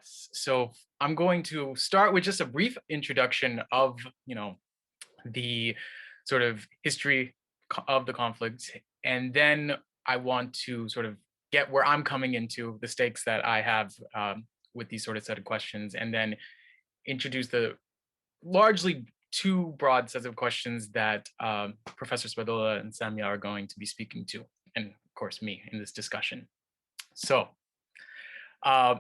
Yes. So I'm going to start with just a brief introduction of, the sort of history of the conflict, and then I want to sort of get where I'm coming into the stakes that I have with these sort of set of questions, and then introduce the largely two broad sets of questions that Professor Spadola and Samia are going to be speaking to, and of course me in this discussion. So. Uh,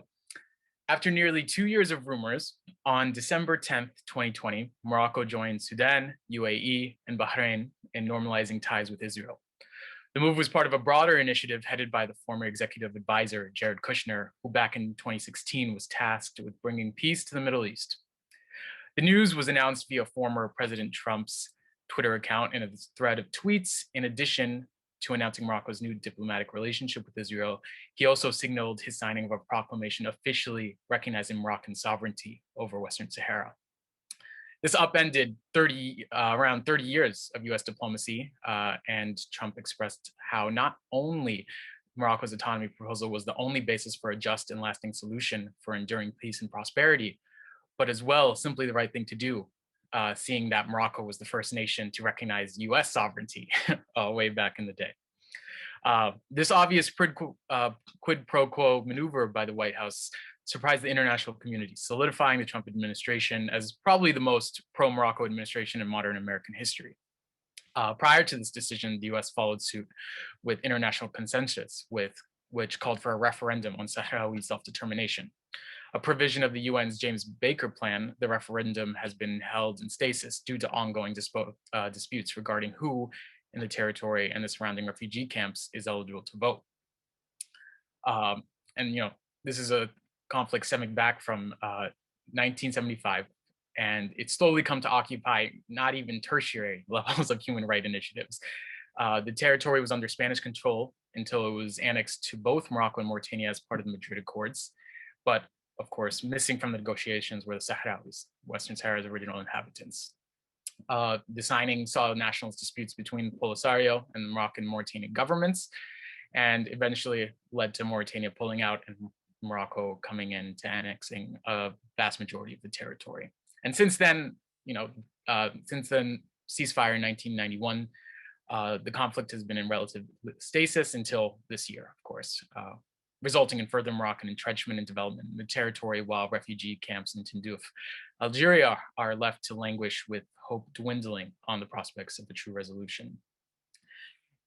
After nearly 2 years of rumors, on December 10th, 2020, Morocco joined Sudan, UAE, and Bahrain in normalizing ties with Israel. The move was part of a broader initiative headed by the former executive advisor, Jared Kushner, who back in 2016 was tasked with bringing peace to the Middle East. The news was announced via former President Trump's Twitter account in a thread of tweets. In addition to announcing Morocco's new diplomatic relationship with Israel, he also signaled his signing of a proclamation officially recognizing Moroccan sovereignty over Western Sahara. This upended around 30 years of US diplomacy, and Trump expressed how not only Morocco's autonomy proposal was the only basis for a just and lasting solution for enduring peace and prosperity, but as well simply the right thing to do, seeing that Morocco was the first nation to recognize US sovereignty way back in the day. This obvious quid pro quo maneuver by the White House surprised the international community, solidifying the Trump administration as probably the most pro-Morocco administration in modern American history. Prior to this decision, the US followed suit with international consensus, which called for a referendum on Sahrawi self-determination. A provision of the UN's James Baker Plan, the referendum has been held in stasis due to ongoing disputes regarding who in the territory and the surrounding refugee camps is eligible to vote. This is a conflict stemming back from 1975, and it's slowly come to occupy not even tertiary levels of human rights initiatives. The territory was under Spanish control until it was annexed to both Morocco and Mauritania as part of the Madrid Accords. But of course, missing from the negotiations were the Sahrawis, Western Sahara's original inhabitants. The signing saw nationalist disputes between the Polisario and the Moroccan Mauritanian governments, and eventually led to Mauritania pulling out and Morocco coming in to annexing a vast majority of the territory. And since then, ceasefire in 1991, the conflict has been in relative stasis until this year, of course, resulting in further Moroccan entrenchment and development in the territory, while refugee camps in Tindouf, Algeria, are left to languish with hope dwindling on the prospects of a true resolution.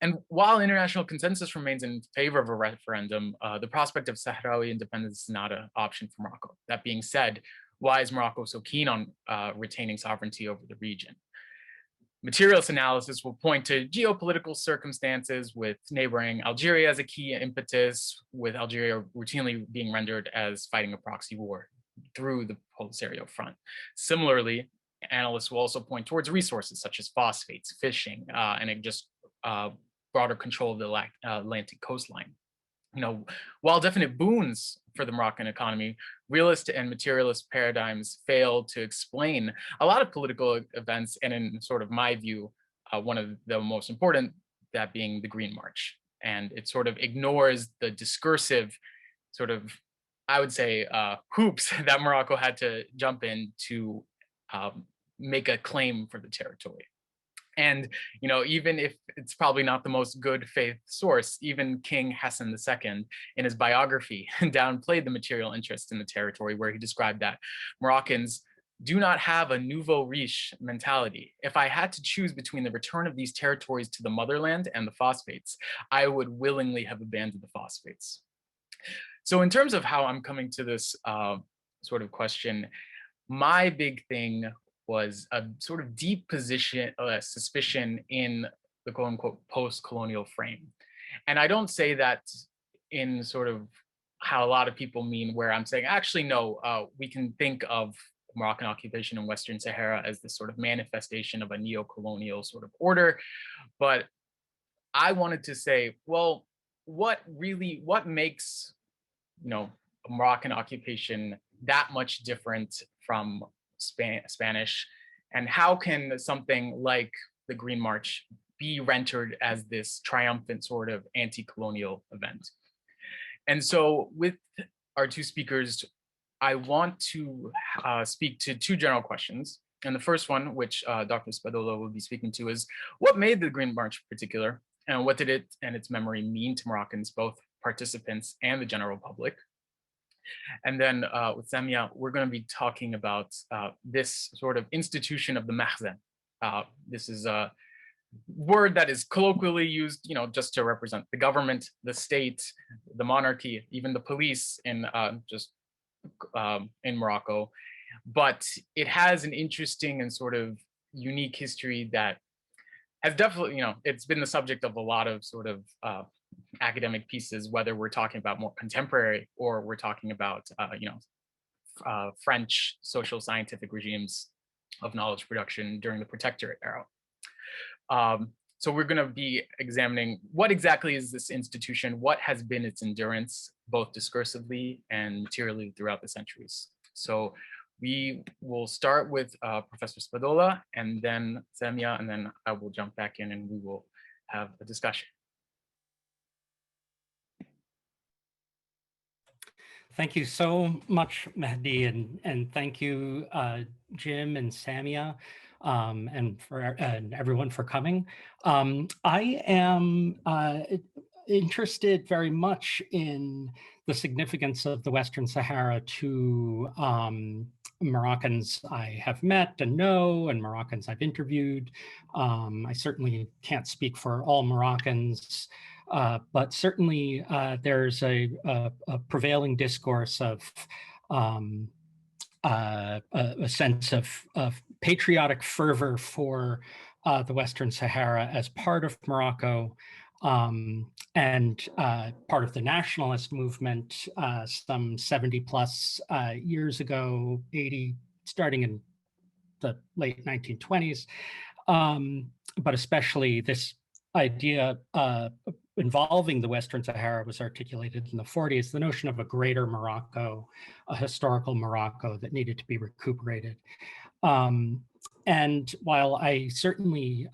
And while international consensus remains in favor of a referendum, the prospect of Sahrawi independence is not an option for Morocco. That being said, why is Morocco so keen on retaining sovereignty over the region? Materialist analysis will point to geopolitical circumstances with neighboring Algeria as a key impetus, with Algeria routinely being rendered as fighting a proxy war through the Polisario front. Similarly, analysts will also point towards resources such as phosphates, fishing, and broader control of the Atlantic coastline. While definite boons for the Moroccan economy, realist and materialist paradigms fail to explain a lot of political events, and in sort of my view, one of the most important, that being the Green March. And it sort of ignores the discursive sort of, I would say, hoops that Morocco had to jump in to make a claim for the territory. And, even if it's probably not the most good faith source, even King Hassan II in his biography downplayed the material interest in the territory, where he described that Moroccans do not have a nouveau riche mentality. If I had to choose between the return of these territories to the motherland and the phosphates, I would willingly have abandoned the phosphates. So in terms of how I'm coming to this sort of question, my big thing was a sort of deep suspicion in the quote unquote post-colonial frame. And I don't say that in sort of how a lot of people mean, where I'm saying, actually, no, we can think of Moroccan occupation in Western Sahara as this sort of manifestation of a neo-colonial sort of order. But I wanted to say, well, what makes, a Moroccan occupation that much different from Spanish, and how can something like the Green March be rendered as this triumphant sort of anti-colonial event? And so with our two speakers, I want to speak to two general questions. And the first one, which Dr. Spadola will be speaking to, is what made the Green March particular, and what did it and its memory mean to Moroccans, both participants and the general public? And then with Samia, we're going to be talking about this sort of institution of the Makhzen. This is a word that is colloquially used, just to represent the government, the state, the monarchy, even the police in in Morocco. But it has an interesting and sort of unique history that has definitely, it's been the subject of a lot of sort of academic pieces, whether we're talking about more contemporary or we're talking about, French social scientific regimes of knowledge production during the Protectorate era. So we're going to be examining what exactly is this institution, what has been its endurance, both discursively and materially throughout the centuries. So we will start with Professor Spadola, and then Samia, and then I will jump back in and we will have a discussion. Thank you so much, Mahdi, and thank you, Jim and Samia, and everyone for coming. I am interested very much in the significance of the Western Sahara to Moroccans I have met and know, and Moroccans I've interviewed. I certainly can't speak for all Moroccans, but certainly there's a prevailing discourse of a sense of patriotic fervor for the Western Sahara as part of Morocco, and part of the nationalist movement some 70 plus years ago, 80, starting in the late 1920s, but especially this idea involving the Western Sahara was articulated in the 40s, the notion of a greater Morocco, a historical Morocco that needed to be recuperated. And while I certainly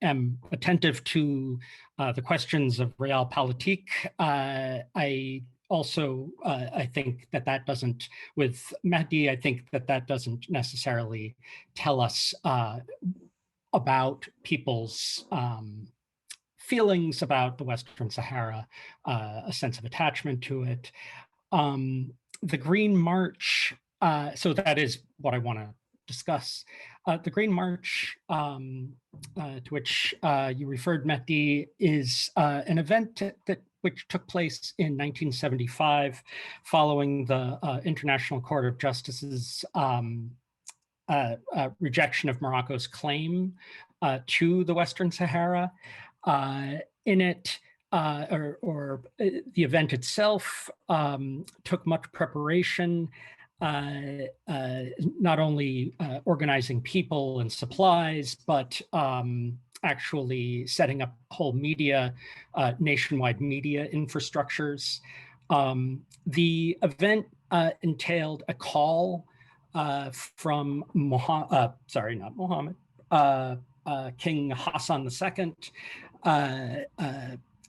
am attentive to the questions of realpolitik, I also, I think that doesn't, with Mahdi, I think that doesn't necessarily tell us about people's feelings about the Western Sahara, a sense of attachment to it. The Green March, so that is what I want to discuss. The Green March, to which you referred, Mahdi, is an event which took place in 1975 following the International Court of Justice's rejection of Morocco's claim to the Western Sahara. In it, the event itself took much preparation, not only organizing people and supplies, but actually setting up whole media, nationwide media infrastructures. The event entailed a call from King Hassan II,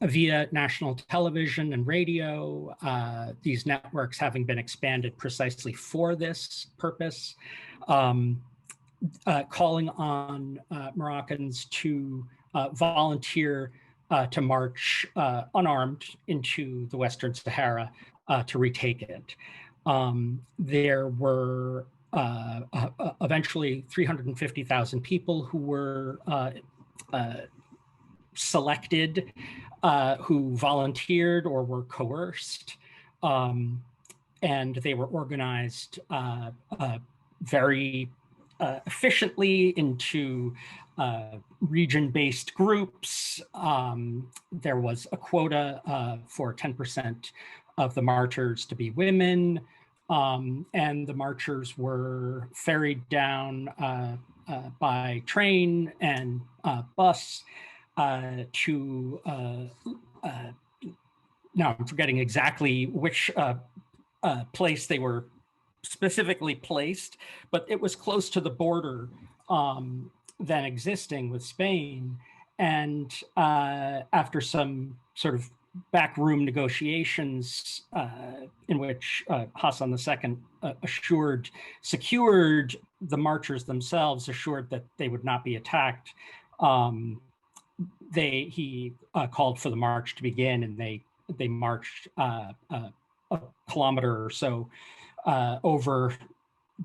via national television and radio, these networks having been expanded precisely for this purpose, calling on Moroccans to volunteer to march unarmed into the Western Sahara to retake it. There were eventually 350,000 people who were selected, who volunteered or were coerced, and they were organized very efficiently into region-based groups. There was a quota for 10% of the marchers to be women, and the marchers were ferried down by train and bus to, now I'm forgetting exactly which place they were specifically placed, but it was close to the border then existing with Spain. And after some sort of backroom negotiations in which Hassan II secured the marchers themselves, assured that they would not be attacked. He called for the march to begin, and they marched a kilometer or so over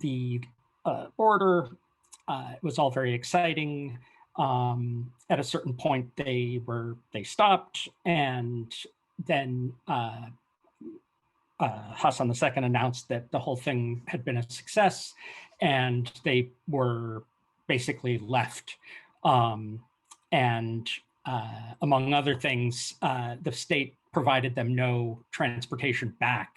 the border. It was all very exciting. At a certain point, they stopped, and then Hassan II announced that the whole thing had been a success, and they were basically left. And among other things, the state provided them no transportation back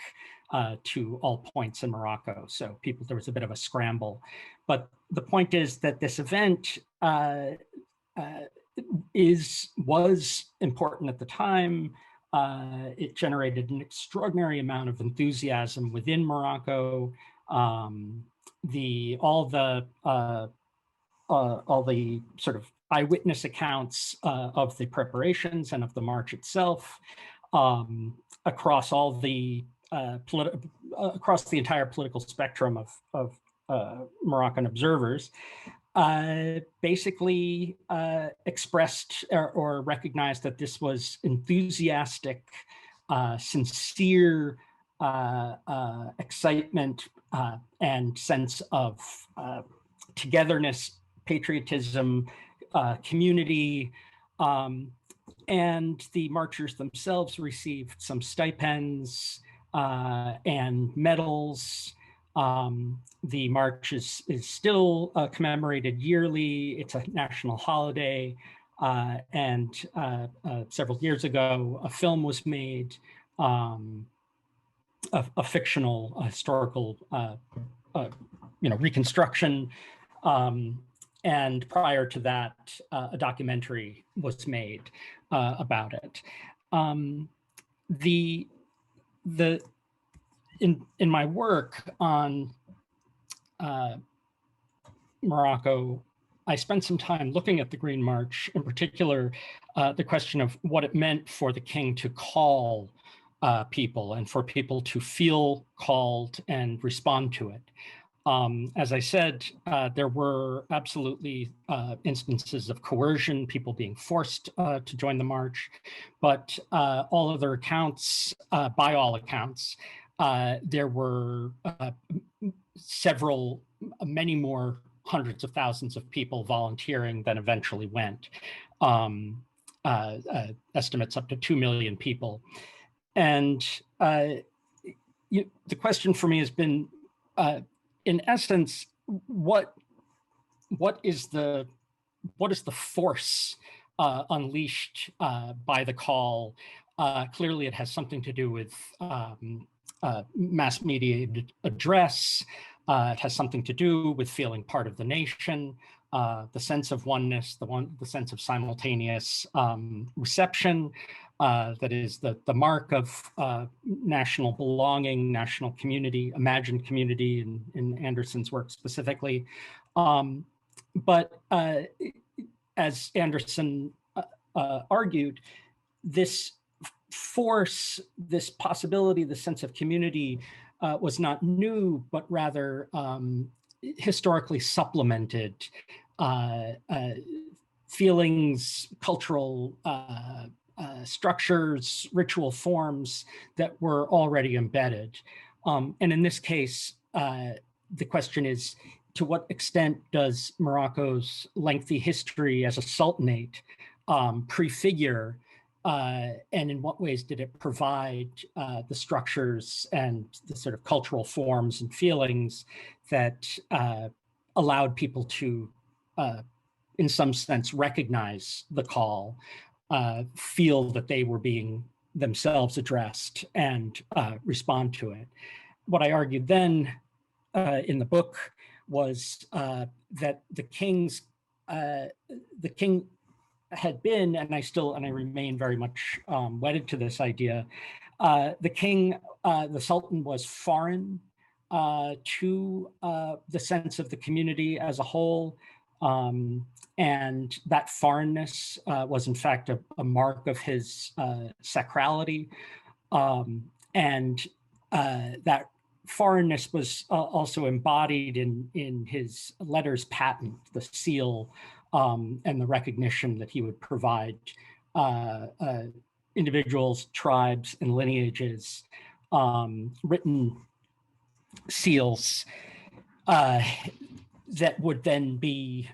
to all points in Morocco. So there was a bit of a scramble. But the point is that this event was important at the time. It generated an extraordinary amount of enthusiasm within Morocco. All the sort of eyewitness accounts of the preparations and of the march itself, across all the across the entire political spectrum of Moroccan observers, basically expressed or recognized that this was enthusiastic, sincere excitement and sense of togetherness, patriotism, community, and the marchers themselves received some stipends and medals. The march is still commemorated yearly. It's a national holiday. And several years ago, a film was made, a fictional historical reconstruction. And prior to that, a documentary was made about it. In my work on Morocco, I spent some time looking at the Green March, in particular, the question of what it meant for the king to call people and for people to feel called and respond to it. As I said, there were absolutely instances of coercion, people being forced to join the march, but all other accounts, by all accounts, there were many more hundreds of thousands of people volunteering than eventually went. Estimates up to 2 million people. And the question for me has been, in essence, what is the force unleashed by the call? Clearly, it has something to do with mass-mediated address. It has something to do with feeling part of the nation, the sense of oneness, the sense of simultaneous reception. That is the mark of national belonging, national community, imagined community in Anderson's work specifically. But as Anderson argued, this force, this possibility, the sense of community was not new, but rather historically supplemented feelings, cultural structures, ritual forms that were already embedded. And in this case, the question is, to what extent does Morocco's lengthy history as a sultanate prefigure, and in what ways did it provide the structures and the sort of cultural forms and feelings that allowed people to, in some sense, recognize the call, feel that they were being themselves addressed, and respond to it. What I argued then in the book was that the king had been, and I remain very much wedded to this idea. The Sultan was foreign to the sense of the community as a whole. And that foreignness was in fact a mark of his sacrality. And that foreignness was also embodied in his letters patent, the seal, and the recognition that he would provide individuals, tribes, and lineages, written seals that would then be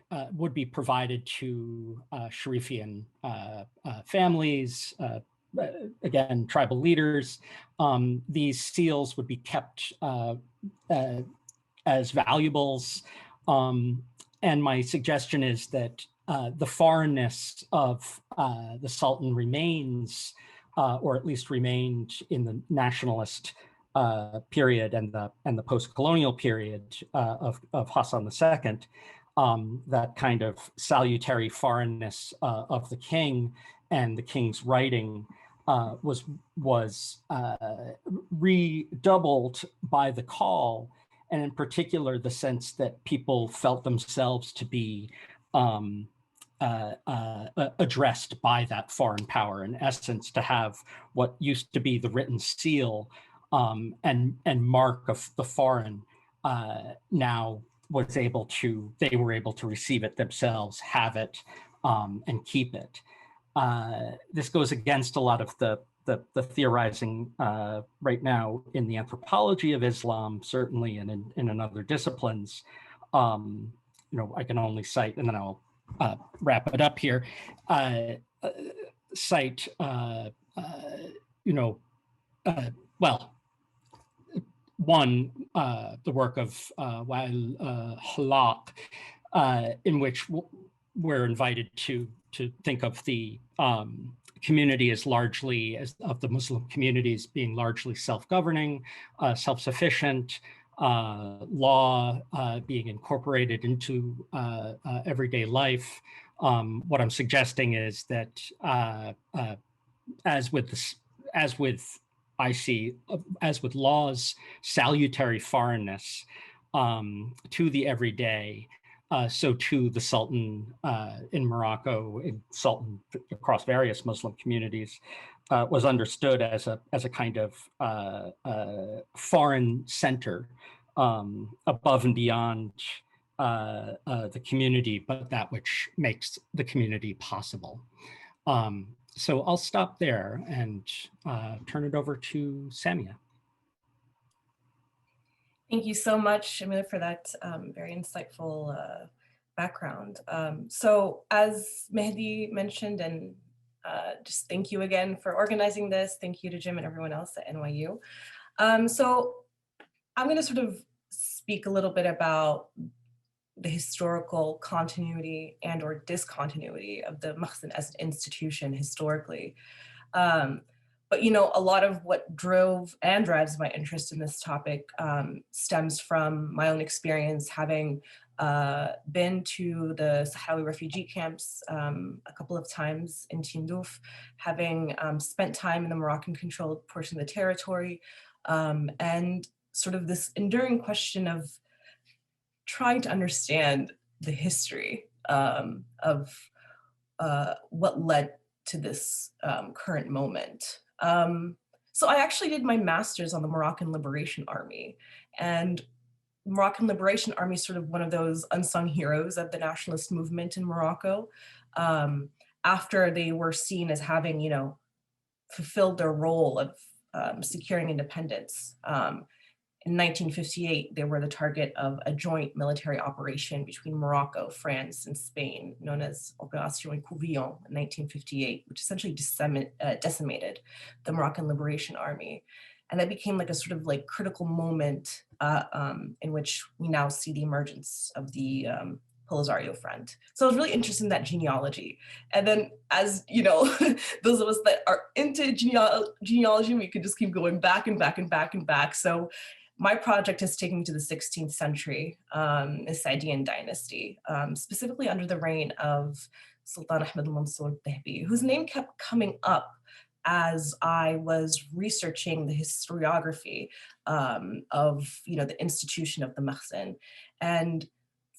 provided to Sharifian families, again, tribal leaders. These seals would be kept as valuables. And my suggestion is that the foreignness of the Sultan remains, or at least remained in the nationalist period and the post-colonial period of Hassan II, that kind of salutary foreignness of the king and the king's writing was redoubled by the call, and in particular the sense that people felt themselves to be addressed by that foreign power, in essence, to have what used to be the written seal and mark of the foreign now they were able to receive it themselves, have it, and keep it. This goes against a lot of the theorizing right now in the anthropology of Islam, certainly, and in other disciplines. I can only cite, and then I'll wrap it up here, cite, one, the work of Wael Halak, in which we're invited to think of the community as largely, of the Muslim communities being largely self-governing, self-sufficient, law being incorporated into everyday life. What I'm suggesting is that as with law's salutary foreignness to the everyday, so too the Sultan in Morocco, Sultan across various Muslim communities, was understood as a kind of foreign center above and beyond the community, but that which makes the community possible. So I'll stop there and turn it over to Samia. Thank you so much, Emilio, for that very insightful background. So as Mahdi mentioned, and just thank you again for organizing this. Thank you to Jim and everyone else at NYU. So I'm going to sort of speak a little bit about the historical continuity and or discontinuity of the Makhzen as an institution historically. But a lot of what drove and drives my interest in this topic stems from my own experience, having been to the Sahrawi refugee camps a couple of times in Tindouf, having spent time in the Moroccan-controlled portion of the territory, and sort of this enduring question of trying to understand the history of what led to this current moment. So I actually did my master's on the Moroccan Liberation Army, and Moroccan Liberation Army is sort of one of those unsung heroes of the nationalist movement in Morocco. After they were seen as having, fulfilled their role of securing independence. In 1958, they were the target of a joint military operation between Morocco, France, and Spain, known as Opération Courvillon in 1958, which essentially decimated the Moroccan Liberation Army. And that became like a sort of like critical moment in which we now see the emergence of the Polisario Front. So I was really interested in that genealogy. And then as, those of us that are into genealogy, we could just keep going back and back and back and back. So my project has taken me to the 16th century, the Saadian dynasty, specifically under the reign of Sultan Ahmed al-Mansur Dehbi, whose name kept coming up as I was researching the historiography of the institution of the Makhzen. And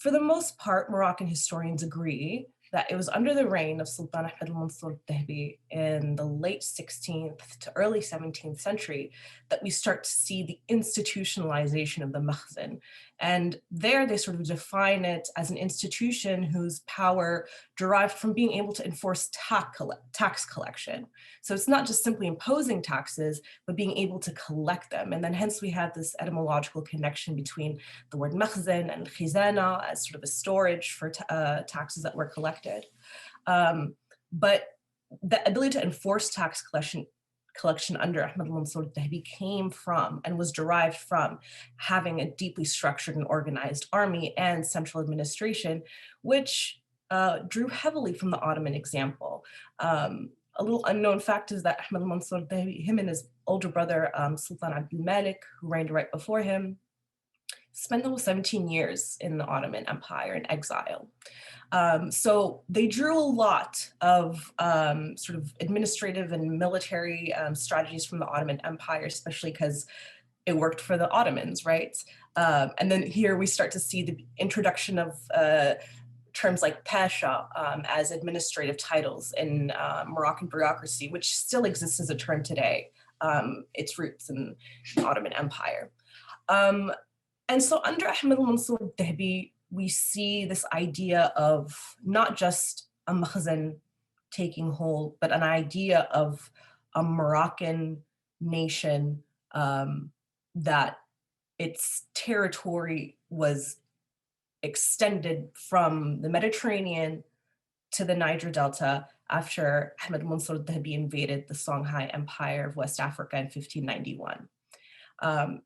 For the most part, Moroccan historians agree that it was under the reign of Sultan Ahmed al-Mansur al-Dahbi in the late 16th to early 17th century that we start to see the institutionalization of the Makhzen. And there they sort of define it as an institution whose power derived from being able to enforce tax collection. So it's not just simply imposing taxes, but being able to collect them. And then hence we have this etymological connection between the word Makhzen and khizana as sort of a storage for taxes that were collected. But the ability to enforce tax collection under Ahmed al-Mansur al-Dahbi came from and was derived from having a deeply structured and organized army and central administration, which drew heavily from the Ottoman example. A little unknown fact is that Ahmed al-Mansur al-Dahbi, him and his older brother, Sultan Abdul Malik, who reigned right before him, spent almost 17 years in the Ottoman Empire in exile. So they drew a lot of sort of administrative and military strategies from the Ottoman Empire, especially because it worked for the Ottomans, right? And then here we start to see the introduction of terms like pasha as administrative titles in Moroccan bureaucracy, which still exists as a term today, its roots in the Ottoman Empire. And so under Ahmed al-Mansur al-Dahbi, we see this idea of not just a Makhzen taking hold, but an idea of a Moroccan nation that its territory was extended from the Mediterranean to the Niger Delta after Ahmed al-Mansur al-Dahbi invaded the Songhai Empire of West Africa in 1591.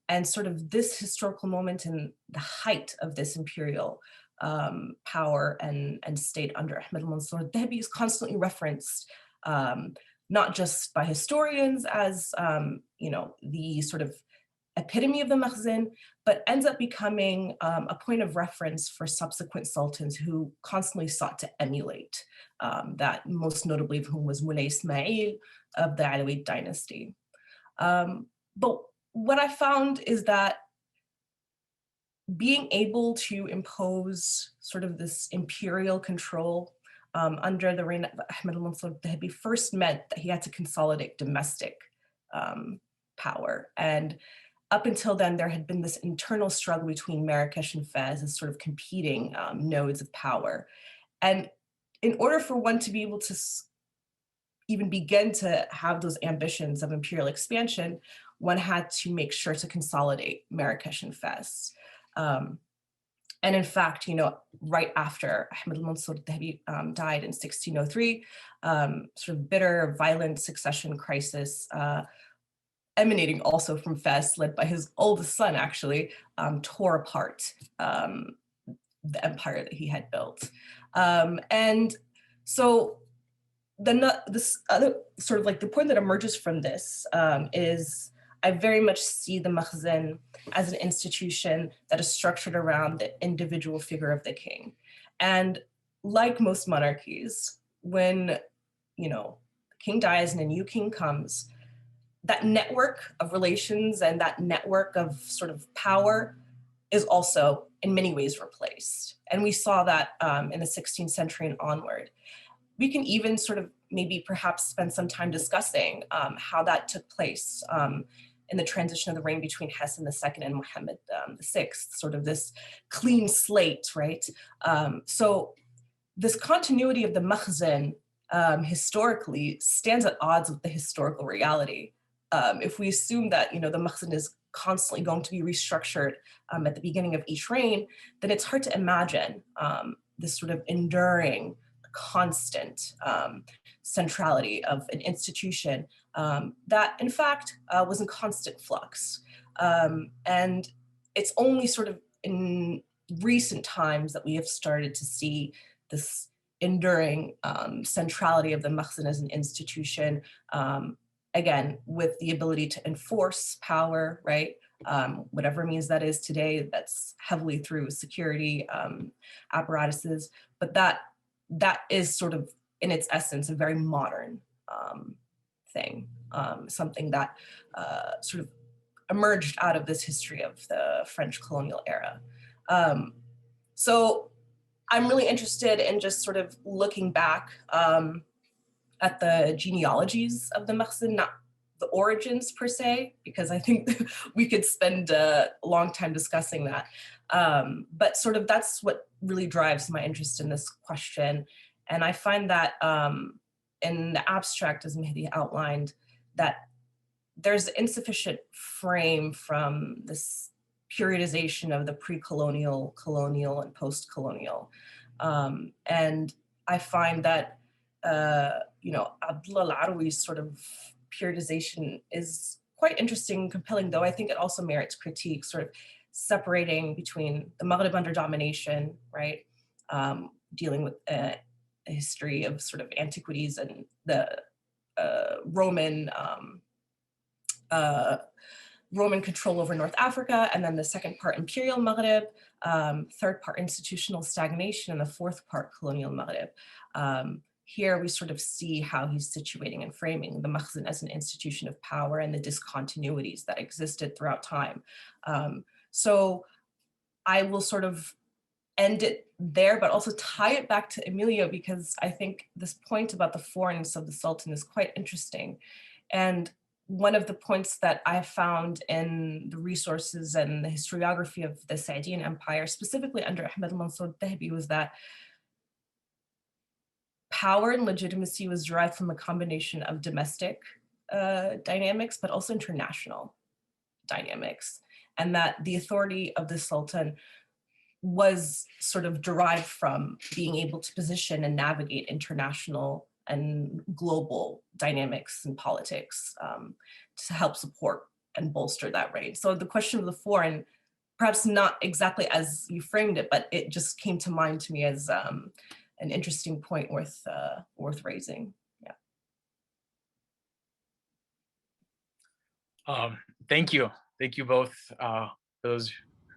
And sort of this historical moment and the height of this imperial power and state under Ahmed al-Mansur al-Dahbi is constantly referenced, not just by historians as the sort of epitome of the Makhzen, but ends up becoming a point of reference for subsequent sultans who constantly sought to emulate that, most notably of whom was Moulay Ismail of the Alawite dynasty. But what I found is that being able to impose sort of this imperial control under the reign of Ahmed al-Mansur al-Dahbi first meant that he had to consolidate domestic power. And up until then, there had been this internal struggle between Marrakesh and Fez as sort of competing nodes of power. And in order for one to be able to even begin to have those ambitions of imperial expansion, one had to make sure to consolidate Marrakesh and Fez. And in fact, right after Ahmed al-Mansur al-Dahbi died in 1603, sort of bitter, violent succession crisis emanating also from Fez, led by his oldest son, actually, tore apart the empire that he had built. And so this other sort of like the point that emerges from this is I very much see the Makhzen as an institution that is structured around the individual figure of the king. And like most monarchies, when the king dies and a new king comes, that network of relations and that network of sort of power is also in many ways replaced. And we saw that in the 16th century and onward. We can even sort of maybe perhaps spend some time discussing how that took place in the transition of the reign between Hassan II and Mohammed VI, sort of this clean slate, right? So this continuity of the Makhzen historically stands at odds with the historical reality. If we assume that the Makhzen is constantly going to be restructured at the beginning of each reign, then it's hard to imagine this sort of enduring, constant centrality of an institution that in fact was in constant flux. And it's only sort of in recent times that we have started to see this enduring centrality of the Makhzen as an institution, again, with the ability to enforce power, right? Whatever means that is today, that's heavily through security apparatuses, but that is sort of, in its essence, a very modern thing, something that sort of emerged out of this history of the French colonial era. So I'm really interested in just sort of looking back at the genealogies of the Makhzen, not the origins per se, because I think we could spend a long time discussing that. But sort of that's what really drives my interest in this question. And I find that in the abstract, as Mahdi outlined, that there's insufficient frame from this periodization of the pre-colonial, colonial, and post-colonial. And I find that, Abdullah al-Arawi's sort of periodization is quite interesting and compelling, though I think it also merits critique, sort of separating between the Maghreb under domination, right? Dealing with a history of sort of antiquities and the Roman control over North Africa, and then the second part, Imperial Maghreb, third part, institutional stagnation, and the fourth part, colonial Maghreb. Here we sort of see how he's situating and framing the Makhzen as an institution of power and the discontinuities that existed throughout time. So I will sort of end it there, but also tie it back to Emilio, because I think this point about the foreignness of the Sultan is quite interesting. And one of the points that I found in the resources and the historiography of the Saadian Empire, specifically under Ahmed al-Mansur al-Dhahbi, was that power and legitimacy was derived from a combination of domestic dynamics, but also international dynamics. And that the authority of the Sultan was sort of derived from being able to position and navigate international and global dynamics and politics to help support and bolster that reign. So the question of the foreign, perhaps not exactly as you framed it, but it just came to mind to me as an interesting point worth raising. Yeah. Thank you both for those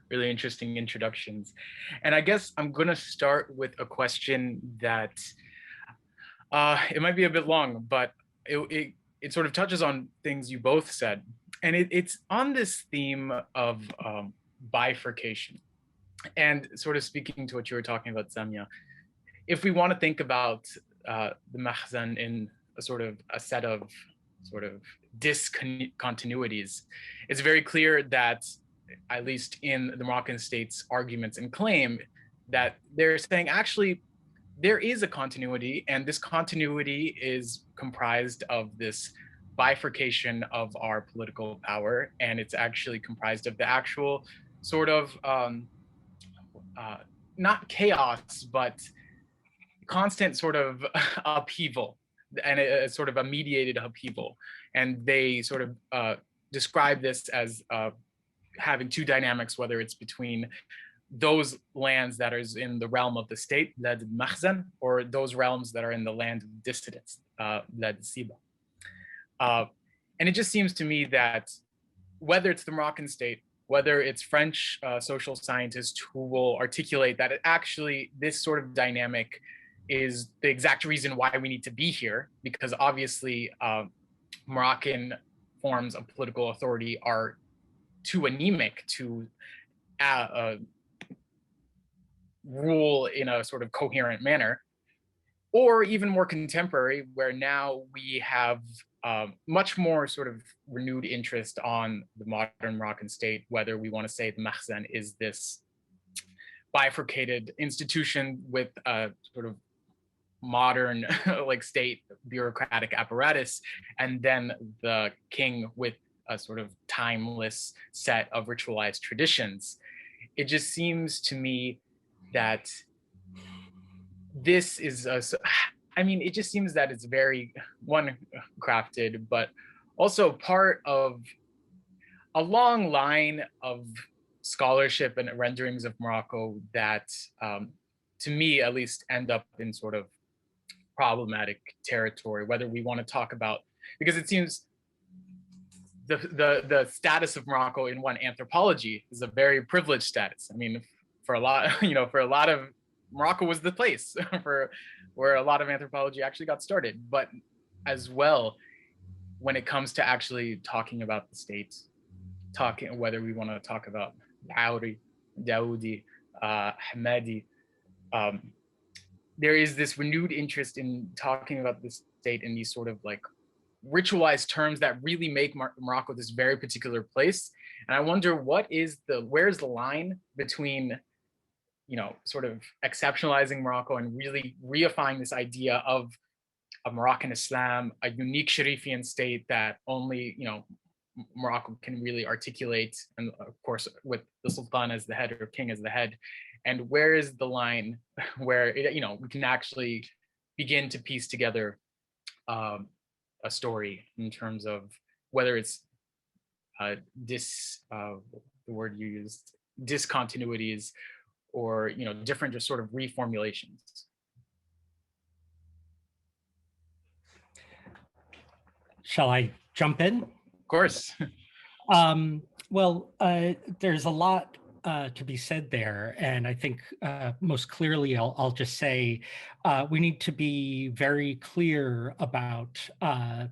really interesting introductions. And I guess I'm gonna start with a question that it might be a bit long, but it sort of touches on things you both said. And it's on this theme of bifurcation. And sort of speaking to what you were talking about, Samia, if we want to think about the Makhzen in a set of sort of discontinuities, it's very clear that, at least in the Moroccan state's arguments and claim, that they're saying actually there is a continuity, and this continuity is comprised of this bifurcation of our political power, and it's actually comprised of the actual sort of not chaos, but constant sort of upheaval, and a sort of a mediated upheaval. And they sort of describe this as having two dynamics, whether it's between those lands that is in the realm of the state, led Makhzen, or those realms that are in the land of dissidents, led Siba. And it just seems to me that whether it's the Moroccan state, whether it's French social scientists who will articulate that actually this sort of dynamic is the exact reason why we need to be here, because obviously Moroccan forms of political authority are too anemic to rule in a sort of coherent manner, or even more contemporary, where now we have much more sort of renewed interest on the modern Moroccan state, whether we want to say the Makhzen is this bifurcated institution with a sort of modern like state bureaucratic apparatus, and then the king with a sort of timeless set of ritualized traditions. It just seems to me that this is it just seems that it's very crafted, but also part of a long line of scholarship and renderings of Morocco that to me at least end up in sort of problematic territory, whether we want to talk about, because it seems the status of Morocco in one anthropology is a very privileged status. I mean, for a lot, for a lot of, Morocco was the place for where a lot of anthropology actually got started. But as well, when it comes to actually talking about the states, whether we want to talk about Daoudi, Hamadi, there is this renewed interest in talking about the state in these sort of like ritualized terms that really make Morocco this very particular place. And I wonder where's the line between, sort of exceptionalizing Morocco and really reifying this idea of a Moroccan Islam, a unique Sharifian state that only, Morocco can really articulate, and of course with the Sultan as the head or king as the head. And where is the line where we can actually begin to piece together a story in terms of whether it's the word you used, discontinuities, or different just sort of reformulations. Shall I jump in? Of course. Well, there's a lot to be said there. And I think most clearly, I'll just say we need to be very clear about, I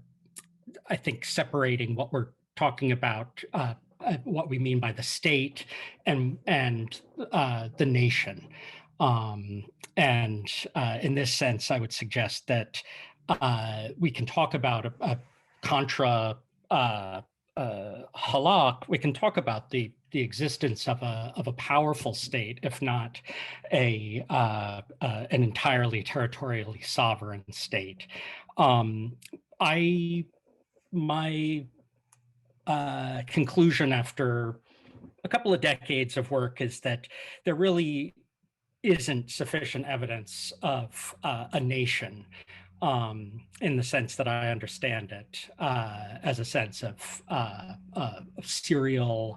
think, separating what we're talking about, what we mean by the state and the nation. And in this sense, I would suggest that we can talk about a contra halak. We can talk about the existence of a powerful state, if not an entirely territorially sovereign state. My conclusion after a couple of decades of work is that there really isn't sufficient evidence of a nation in the sense that I understand it, as a sense of serially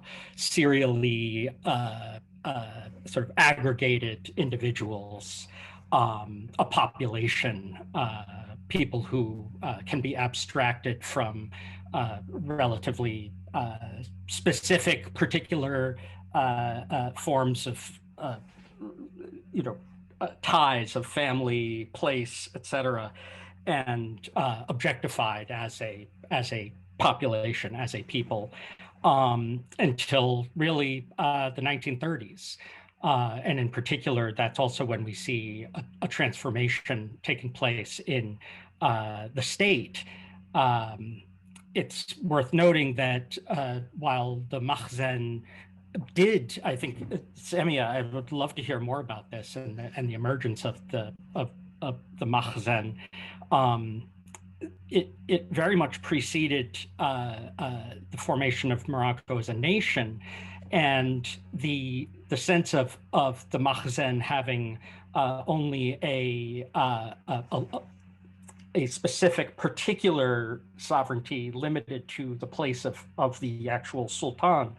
sort of aggregated individuals, a population, people who can be abstracted from relatively specific, particular forms of ties of family, place, etc., and objectified as a population, as a people, until really the 1930s. And in particular, that's also when we see a transformation taking place in the state. It's worth noting that while the Makhzen did, I think, Samia, I would love to hear more about this and the emergence of the Makhzen. It very much preceded the formation of Morocco as a nation, and the sense of the Makhzen having only a specific particular sovereignty limited to the place of the actual sultan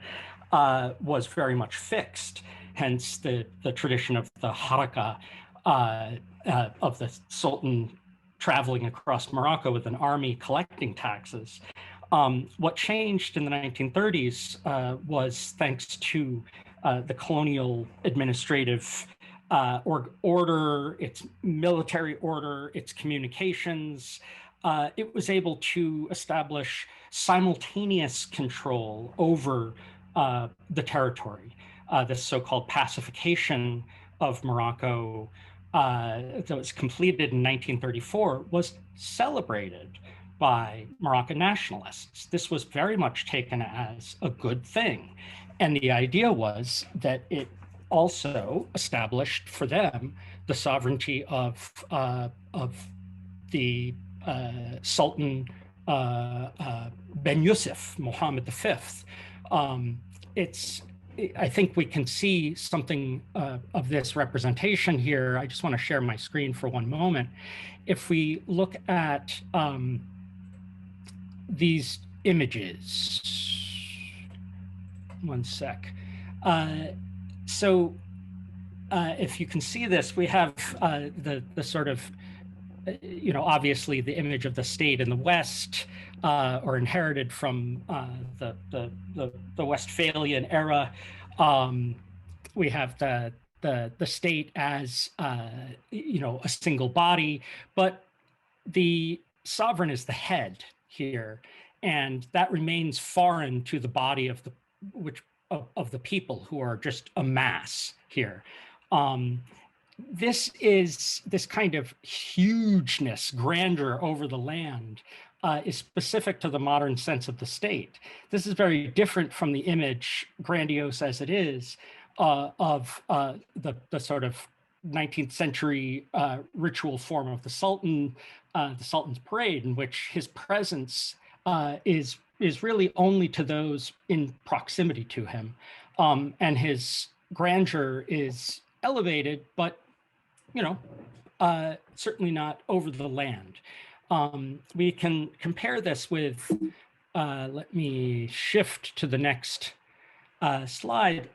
was very much fixed. Hence the tradition of the haraka of the sultan traveling across Morocco with an army collecting taxes. What changed in the 1930s was thanks to the colonial administrative order, its military order, its communications. It was able to establish simultaneous control over the territory. This so-called pacification of Morocco that was completed in 1934 was celebrated by Moroccan nationalists. This was very much taken as a good thing. And the idea was that it also established for them the sovereignty of the Sultan Ben Yusuf, Mohammed V. I think we can see something of this representation here. I just want to share my screen for one moment. If we look at these images, one sec. So if you can see this, we have the sort of, obviously the image of the state in the West, or inherited from the Westphalian era. We have the state as a single body, but the sovereign is the head here, and that remains foreign to the body of which of the people who are just a mass here. This kind of hugeness, grandeur over the land is specific to the modern sense of the state. This is very different from the image, grandiose as it is, of the sort of 19th century ritual form of the Sultan's parade, in which his presence is really only to those in proximity to him, and his grandeur is elevated, but certainly not over the land. We can compare this with, let me shift to the next slide.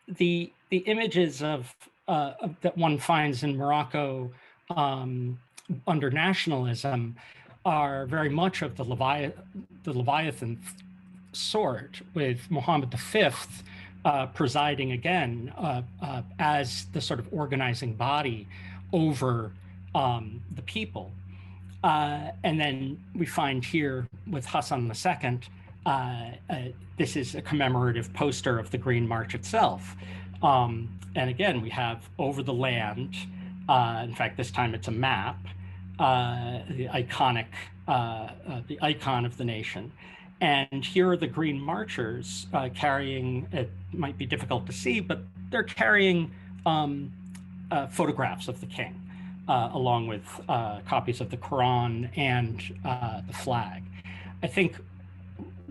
The images of that one finds in Morocco under nationalism are very much of the Leviathan sort, with Mohammed V presiding again as the sort of organizing body over the people. And then we find here with Hassan II, this is a commemorative poster of the Green March itself. And again, we have over the land, in fact, this time it's a map, the iconic, the icon of the nation. And here are the Green Marchers carrying, it might be difficult to see, but they're carrying photographs of the king, along with copies of the Quran and the flag. I think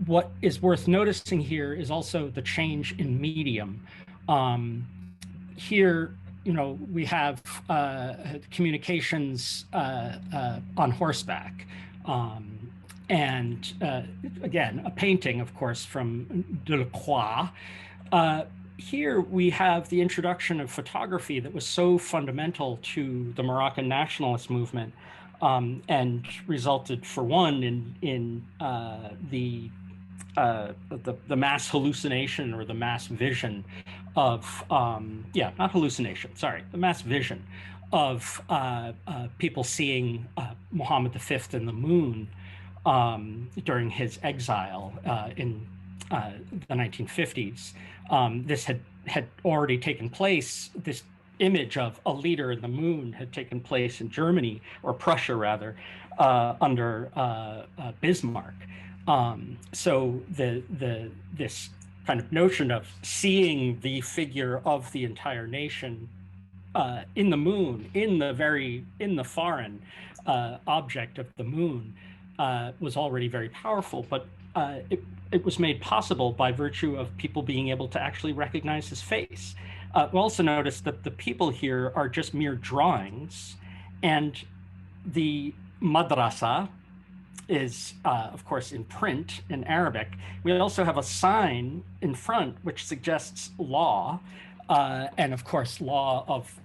what is worth noticing here is also the change in medium. Here, we have communications on horseback. And again, a painting, of course, from Delacroix. Here we have the introduction of photography that was so fundamental to the Moroccan nationalist movement, and resulted, for one, in the mass hallucination or the mass vision of, not hallucination, sorry, the mass vision of people seeing Mohammed V and the moon during his exile in the 1950s. This had already taken place. This image of a leader in the moon had taken place in Germany, or Prussia rather, under Bismarck. So this kind of notion of seeing the figure of the entire nation in the moon, in the foreign object of the moon, was already very powerful, but it was made possible by virtue of people being able to actually recognize his face. We'll also notice that the people here are just mere drawings, and the madrasa is, of course, in print in Arabic. We also have a sign in front which suggests law, and of course, law of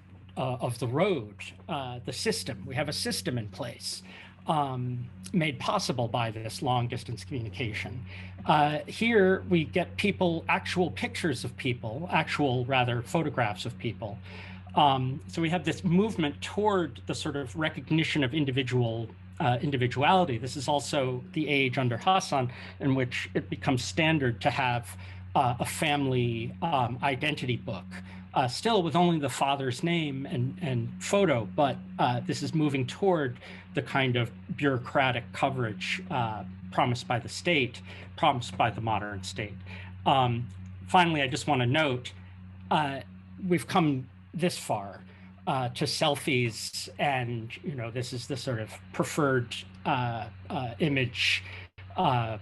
the road, the system. We have a system in place, made possible by this long distance communication. Here we get actual pictures of people, photographs of people. So we have this movement toward the sort of recognition of individuality. This is also the age under Hassan in which it becomes standard to have a family identity book, still with only the father's name and photo, but this is moving toward the kind of bureaucratic coverage promised by the state, promised by the modern state. Finally, I just want to note, we've come this far to selfies, and this is the sort of preferred image of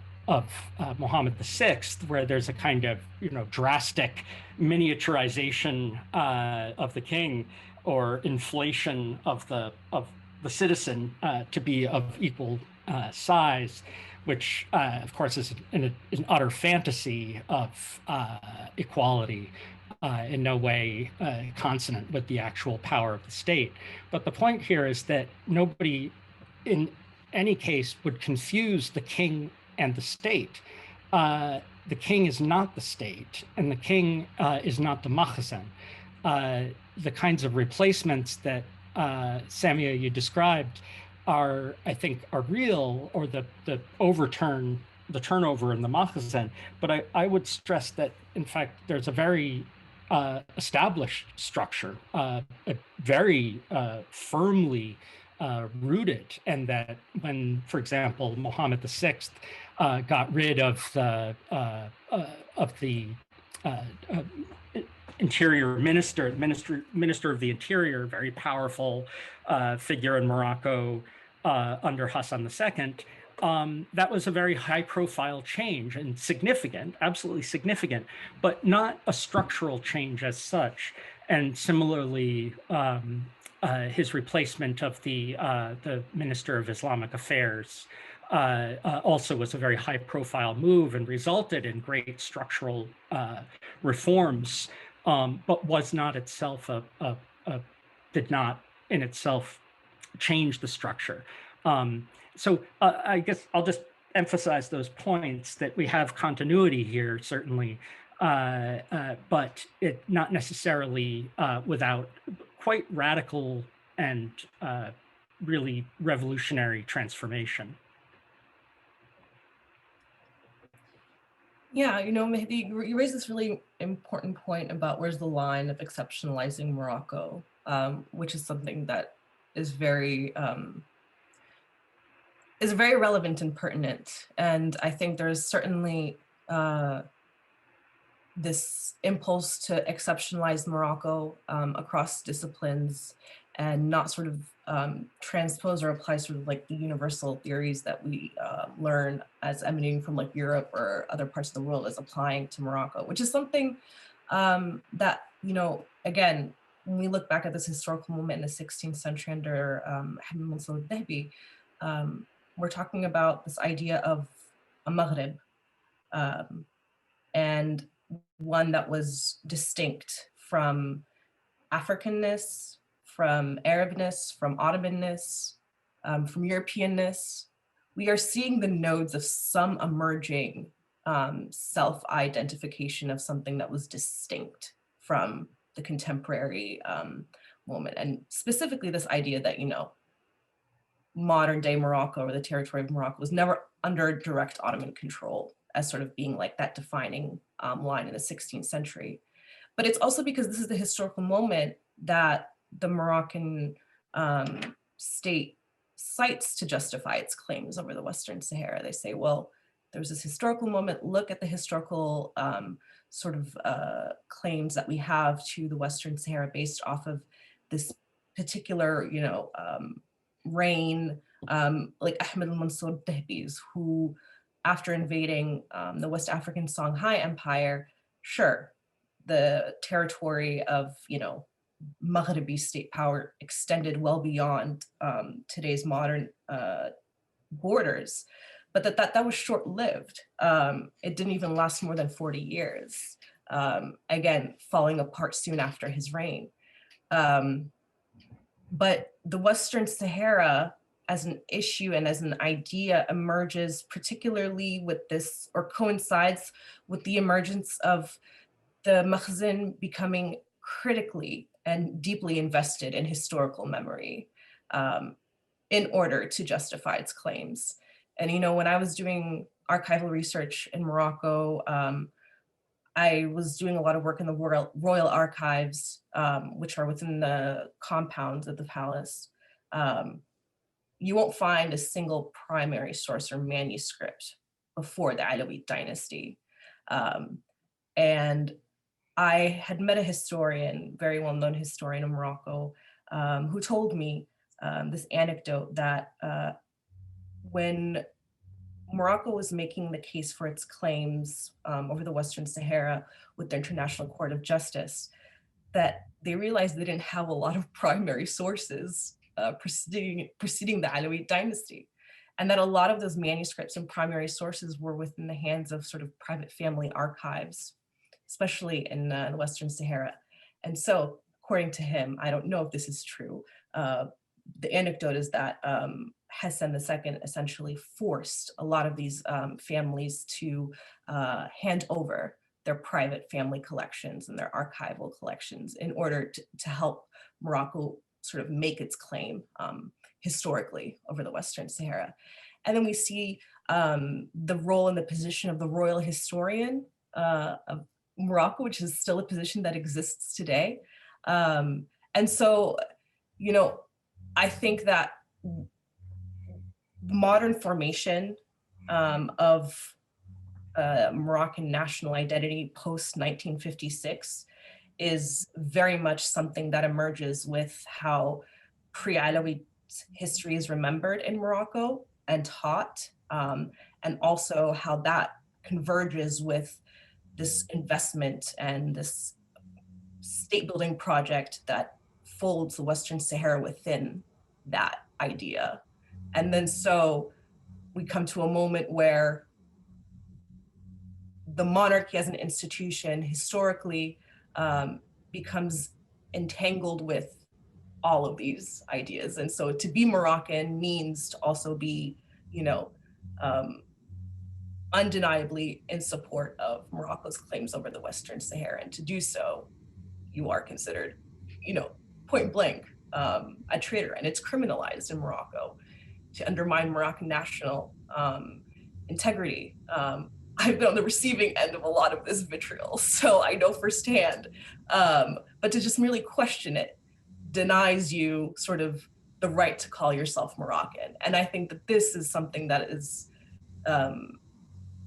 Mohammed VI, where there's a kind of drastic miniaturization of the king, or inflation of the citizen to be of equal size, which of course is an utter fantasy of equality, in no way consonant with the actual power of the state. But the point here is that nobody in any case would confuse the king and the state. The king is not the state, and the king is not the Makhzen. The kinds of replacements that Samia, you described, I think are real, or the overturn the turnover in the Makhzen, but I would stress that, in fact, there's a very established structure, very firmly rooted, and that when, for example, Mohammed VI got rid of the interior minister of the interior, very powerful figure in Morocco under Hassan II, that was a very high-profile change and significant, absolutely significant, but not a structural change as such. And similarly, his replacement of the Minister of Islamic Affairs also was a very high-profile move and resulted in great structural reforms, but was not itself did not in itself change the structure. So I guess I'll just emphasize those points that we have continuity here, certainly, but it not necessarily without quite radical and really revolutionary transformation. Yeah, you know, Mahdi, you raised this really important point about where's the line of exceptionalizing Morocco, which is something that is very relevant and pertinent. And I think there's certainly this impulse to exceptionalize Morocco across disciplines and not sort of transpose or apply sort of like the universal theories that we learn as emanating from like Europe or other parts of the world as applying to Morocco, which is something that, you know, again, when we look back at this historical moment in the 16th century under Ahmed Mansour Dehbi, we're talking about this idea of a Maghreb, and one that was distinct from Africanness, from Arabness, from Ottomanness, from Europeanness. We are seeing the nodes of some emerging self-identification of something that was distinct from the contemporary moment. And specifically this idea that, you know, modern day Morocco or the territory of Morocco was never under direct Ottoman control as sort of being like that defining line in the 16th century. But it's also because this is the historical moment that the Moroccan state cites to justify its claims over the Western Sahara. They say, well, there's this historical moment, look at the historical sort of claims that we have to the Western Sahara based off of this particular, you know, reign, like Ahmed Mansour Dehbi's, who after invading the West African Songhai Empire, sure, the territory of, you know, Maghrebi state power extended well beyond today's modern borders, but that was short-lived. It didn't even last more than 40 years. Again, falling apart soon after his reign. But the Western Sahara as an issue and as an idea emerges particularly with this, or coincides with the emergence of the Makhzen becoming critically and deeply invested in historical memory in order to justify its claims. And, you know, when I was doing archival research in Morocco, I was doing a lot of work in the royal archives, which are within the compounds of the palace. You won't find a single primary source or manuscript before the Alawite dynasty. And I had met a historian, very well-known historian in Morocco, who told me this anecdote that when Morocco was making the case for its claims over the Western Sahara with the International Court of Justice, that they realized they didn't have a lot of primary sources preceding the Alawite dynasty. And that a lot of those manuscripts and primary sources were within the hands of sort of private family archives, especially in the Western Sahara. And so, according to him, I don't know if this is true, the anecdote is that Hassan II essentially forced a lot of these families to hand over their private family collections and their archival collections in order to help Morocco sort of make its claim historically over the Western Sahara. And then we see the role and the position of the royal historian of Morocco, which is still a position that exists today. And so, you know, I think that modern formation of Moroccan national identity post 1956 is very much something that emerges with how pre-Alawite history is remembered in Morocco and taught, and also how that converges with this investment and this state building project that folds the Western Sahara within that idea. And then so we come to a moment where the monarchy as an institution historically becomes entangled with all of these ideas. And so to be Moroccan means to also be, you know, undeniably in support of Morocco's claims over the Western Sahara. And to do so, you are considered, you know, point blank, a traitor, and it's criminalized in Morocco to undermine Moroccan national integrity. I've been on the receiving end of a lot of this vitriol, so I know firsthand. But to just merely question it denies you sort of the right to call yourself Moroccan. And I think that this is something that is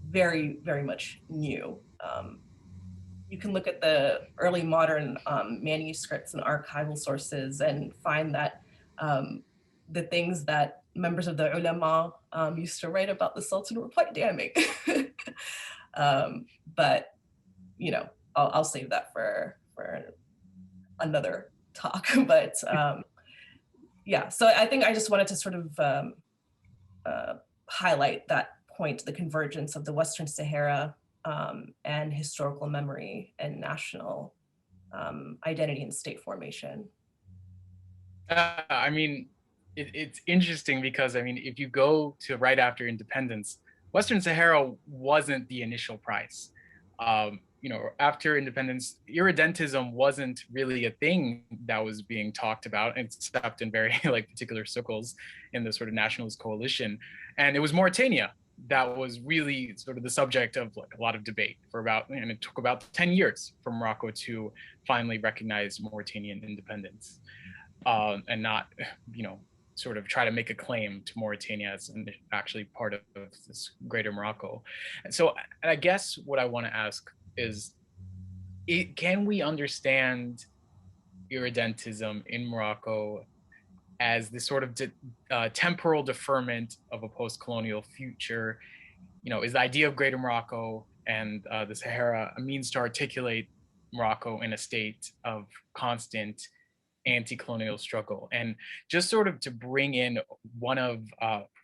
very, very much new. You can look at the early modern manuscripts and archival sources and find that the things that members of the ulama used to write about the Sultan were quite damning. But, you know, I'll save that for another talk. But yeah, so I think I just wanted to sort of highlight that point, the convergence of the Western Sahara and historical memory and national identity and state formation. I mean, it's interesting because, I mean, if you go to right after independence, Western Sahara wasn't the initial prize. You know, after independence, irredentism wasn't really a thing that was being talked about, except in very like particular circles in the sort of nationalist coalition. And it was Mauritania that was really sort of the subject of like a lot of debate for about, and it took about 10 years for Morocco to finally recognize Mauritanian independence and not, you know, sort of try to make a claim to Mauritania as actually part of this greater Morocco. And so I guess what I want to ask is, can we understand irredentism in Morocco as this sort of temporal deferment of a post-colonial future? You know, is the idea of Greater Morocco and the Sahara a means to articulate Morocco in a state of constant anti-colonial struggle? And just sort of to bring in one of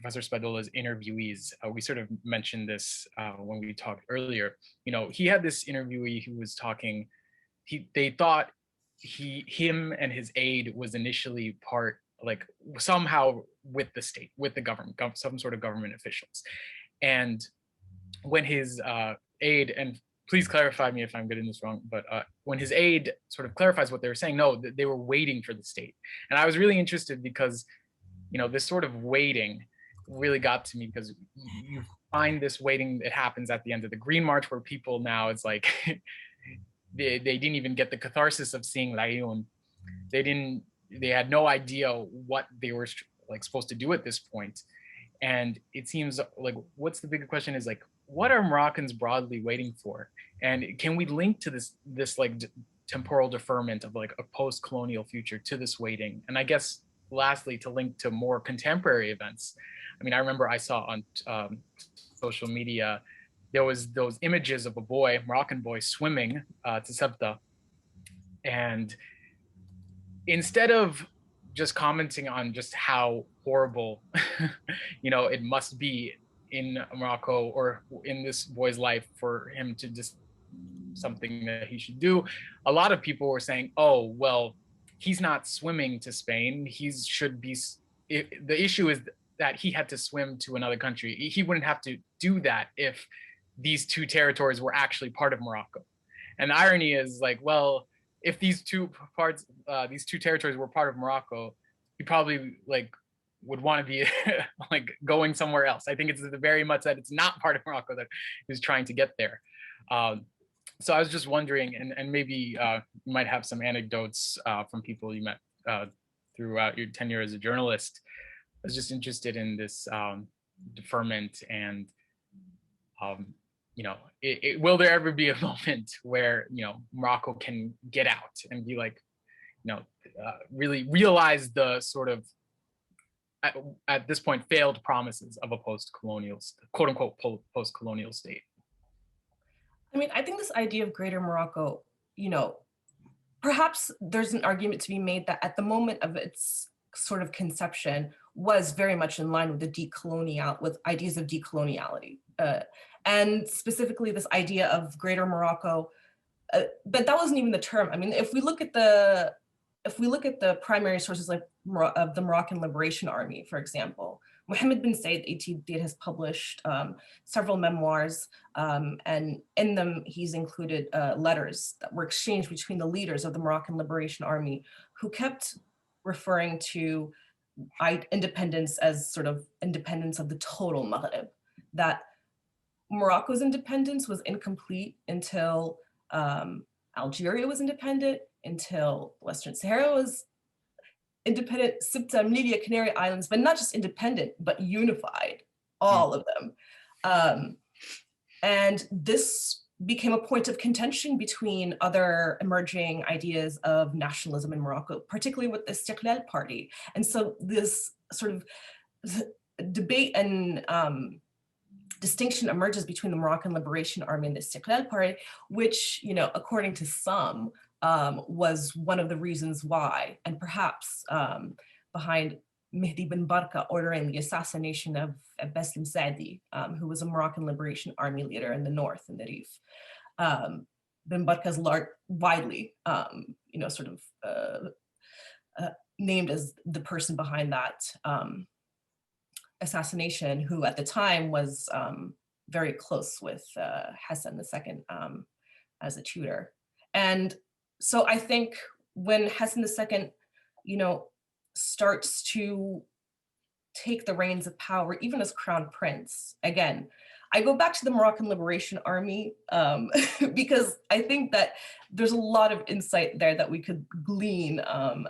Professor Spadola's interviewees, we sort of mentioned this when we talked earlier. You know, he had this interviewee who was talking, they thought him and his aide was initially part, like somehow with the state, with the government, some sort of government officials. And when his aide, and please clarify me if I'm getting this wrong, but when his aide sort of clarifies what they were saying, no, they were waiting for the state. And I was really interested because, you know, this sort of waiting really got to me, because you find this waiting, it happens at the end of the Green March, where people now, it's like, they didn't even get the catharsis of seeing Layoun. They had no idea what they were like supposed to do at this point. And it seems like, what's the bigger question is like, what are Moroccans broadly waiting for? And can we link to this like temporal deferment of like a post-colonial future to this waiting? And I guess lastly, to link to more contemporary events. I mean, I remember I saw on social media, there was those images of a boy, Moroccan boy, swimming to Ceuta. And instead of just commenting on just how horrible, you know, it must be in Morocco or in this boy's life for him to just something that he should do, a lot of people were saying, oh, well, he's not swimming to Spain. He should be, the issue is that he had to swim to another country. He wouldn't have to do that if these two territories were actually part of Morocco. And the irony is like, well, if these two parts, these two territories were part of Morocco, he probably like would want to be like going somewhere else. I think it's very much that it's not part of Morocco that is trying to get there. So I was just wondering, and maybe you might have some anecdotes from people you met throughout your tenure as a journalist. I was just interested in this deferment and, you know, will there ever be a moment where, you know, Morocco can get out and be like, you know, really realize the sort of, at this point, failed promises of a post-colonial, quote unquote, post-colonial state? I mean, I think this idea of Greater Morocco, you know, perhaps there's an argument to be made that at the moment of its sort of conception was very much in line with with ideas of decoloniality. And specifically this idea of Greater Morocco, but that wasn't even the term. I mean, if we look at the primary sources like of the Moroccan Liberation Army, for example, Mohammed bin Said has published several memoirs, and in them he's included letters that were exchanged between the leaders of the Moroccan Liberation Army, who kept referring to independence as sort of independence of the total Maghreb, that Morocco's independence was incomplete until Algeria was independent, until Western Sahara was independent, Ceuta, Melilla, Canary Islands, but not just independent, but unified, all of them. And this became a point of contention between other emerging ideas of nationalism in Morocco, particularly with the Istiqlal Party. And so this sort of debate and distinction emerges between the Moroccan Liberation Army and the Istiqlal Party, which, you know, according to some, was one of the reasons why, and perhaps behind Mahdi bin Barka ordering the assassination of Beslim Saadi, who was a Moroccan Liberation Army leader in the north, in the Rif. Bin Barka is widely, you know, sort of named as the person behind that assassination, who at the time was very close with Hassan II as a tutor. And so I think when Hassan II, you know, starts to take the reins of power, even as crown prince, again, I go back to the Moroccan Liberation Army because I think that there's a lot of insight there that we could glean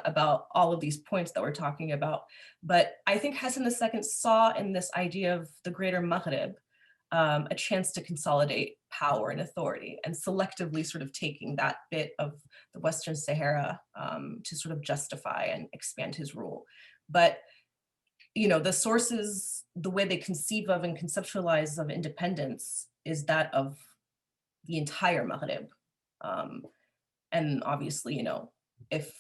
about all of these points that we're talking about. But I think Hassan II saw in this idea of the Greater Maghreb a chance to consolidate power and authority, and selectively sort of taking that bit of the Western Sahara to sort of justify and expand his rule. But, you know, the sources, the way they conceive of and conceptualize of independence is that of the entire Maghreb. And obviously, you know, if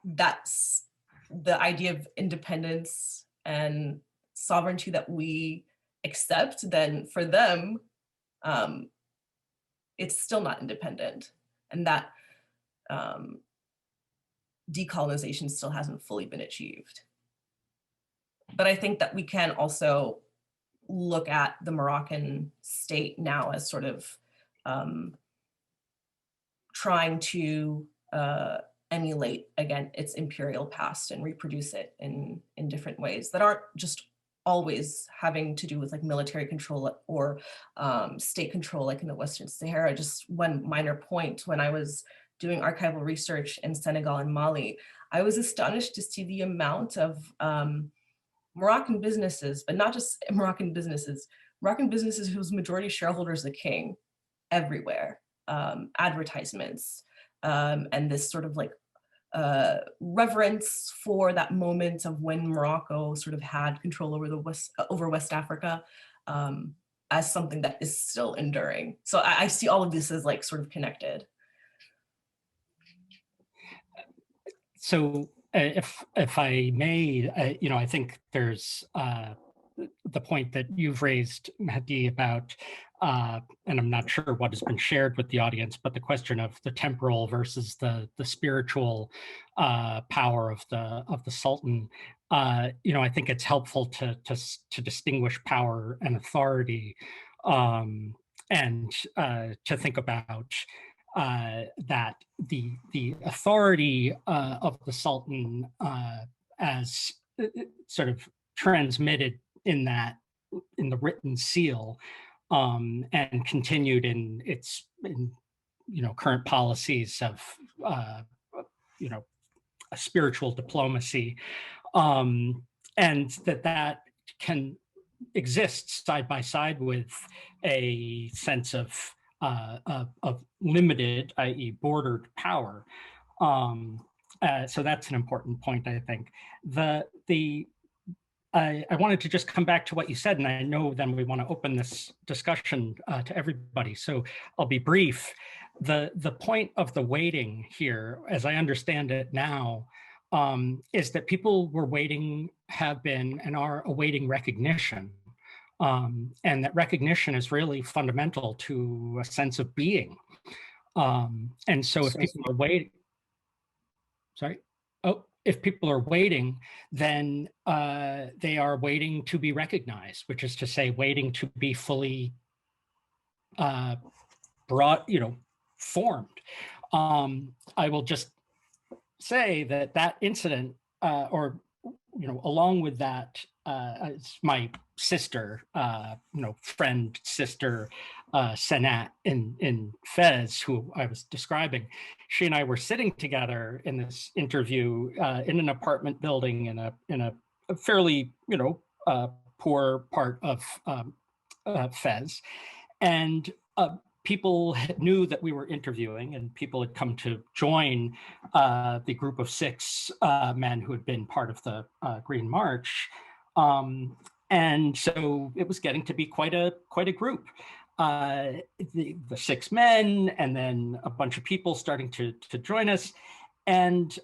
that's the idea of independence and sovereignty that we accept, then for them, it's still not independent. And that decolonization still hasn't fully been achieved. But I think that we can also look at the Moroccan state now as sort of trying to emulate, again, its imperial past and reproduce it in different ways that aren't just always having to do with like military control or state control, like in the Western Sahara. Just one minor point, when I was doing archival research in Senegal and Mali, I was astonished to see the amount of Moroccan businesses, but not just Moroccan businesses whose majority shareholder is the king everywhere, advertisements, and this sort of like reverence for that moment of when Morocco sort of had control over West Africa, as something that is still enduring. So I see all of this as like sort of connected. So if I may, you know, I think there's the point that you've raised, Mahdi, about, and I'm not sure what has been shared with the audience, but the question of the temporal versus the spiritual power of the Sultan. You know, I think it's helpful to distinguish power and authority, and to think about that the authority of the Sultan as sort of transmitted in the written seal, and continued in current policies of a spiritual diplomacy, and that can exist side by side with a sense of limited, i.e. bordered power. So that's an important point, I think. I wanted to just come back to what you said, and I know then we want to open this discussion to everybody. So I'll be brief. The point of the waiting here, as I understand it now, is that people were waiting, have been, and are awaiting recognition. And that recognition is really fundamental to a sense of being. And so if people are waiting, if people are waiting, then they are waiting to be recognized, which is to say, waiting to be fully formed. I will just say that incident, along with that, my sister, friend, sister, Sanat in Fez, who I was describing, she and I were sitting together in this interview in an apartment building in a fairly, poor part of Fez. And people knew that we were interviewing, and people had come to join the group of 6 men who had been part of the Green March. And so it was getting to be quite a group. The 6 men, and then a bunch of people starting to join us. And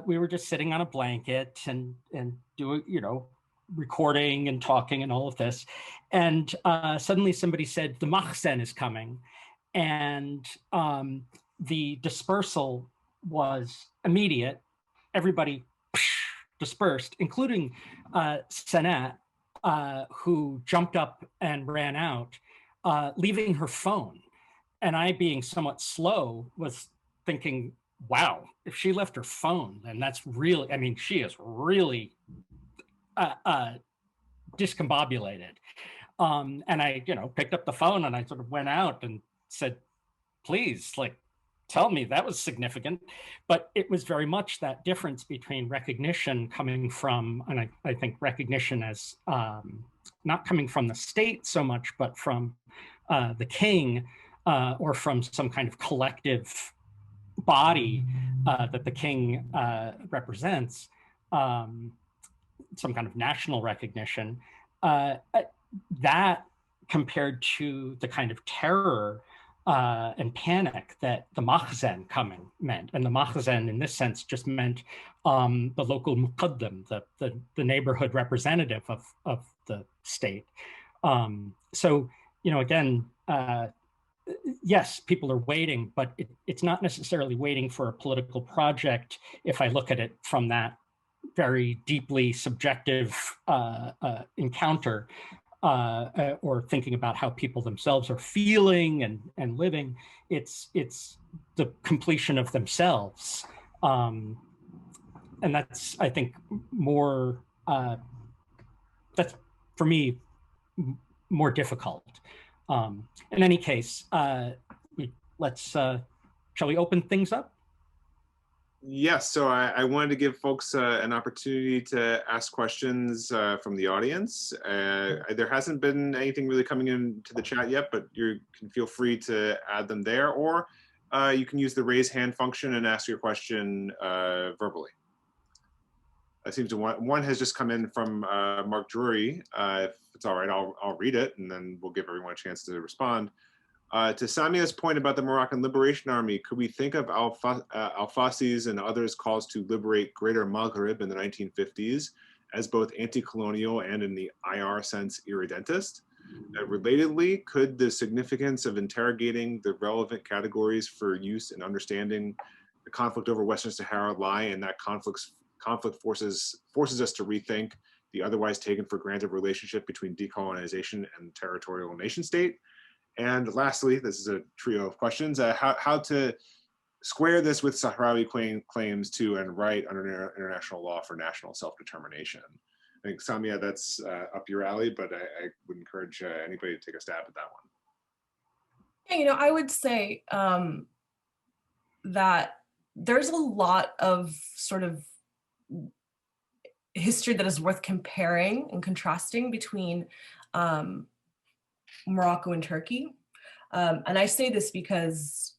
we were just sitting on a blanket and doing, recording and talking and all of this. And suddenly somebody said, the Makhzen is coming. And the dispersal was immediate. Everybody dispersed, including Sanat, who jumped up and ran out, leaving her phone. And I, being somewhat slow, was thinking, wow, if she left her phone, then that's really, she is really discombobulated. And I, picked up the phone and I sort of went out and said, please, tell me that was significant. But it was very much that difference between recognition coming from, and I think recognition as not coming from the state so much, but from the king, or from some kind of collective body that the king represents, some kind of national recognition, that compared to the kind of terror and panic that the Makhzen coming meant. And the Makhzen in this sense just meant the local muqaddam, the neighborhood representative of the state. So, again, yes, people are waiting, but it's not necessarily waiting for a political project if I look at it from that very deeply subjective encounter, or thinking about how people themselves are feeling and living. It's the completion of themselves. And that's, I think, more, that's for me, more difficult. In any case, shall we open things up? Yes, so I wanted to give folks an opportunity to ask questions from the audience. There hasn't been anything really coming into the chat yet, but you can feel free to add them there, or you can use the raise hand function and ask your question verbally. It seems one has just come in from Mark Drury. If it's all right, I'll read it, and then we'll give everyone a chance to respond. To Samia's point about the Moroccan Liberation Army, could we think of Al-Fasi's and others' calls to liberate Greater Maghreb in the 1950s as both anti-colonial and, in the IR sense, irredentist? Relatedly, could the significance of interrogating the relevant categories for use in understanding the conflict over Western Sahara lie in that conflict forces us to rethink the otherwise taken for granted relationship between decolonization and territorial nation state? And lastly, this is a trio of questions, how to square this with Sahrawi claims to and right under international law for national self-determination. I think, Samia, that's up your alley, but I would encourage anybody to take a stab at that one. Yeah, you know, I would say that there's a lot of sort of history that is worth comparing and contrasting between Morocco and Turkey. And I say this because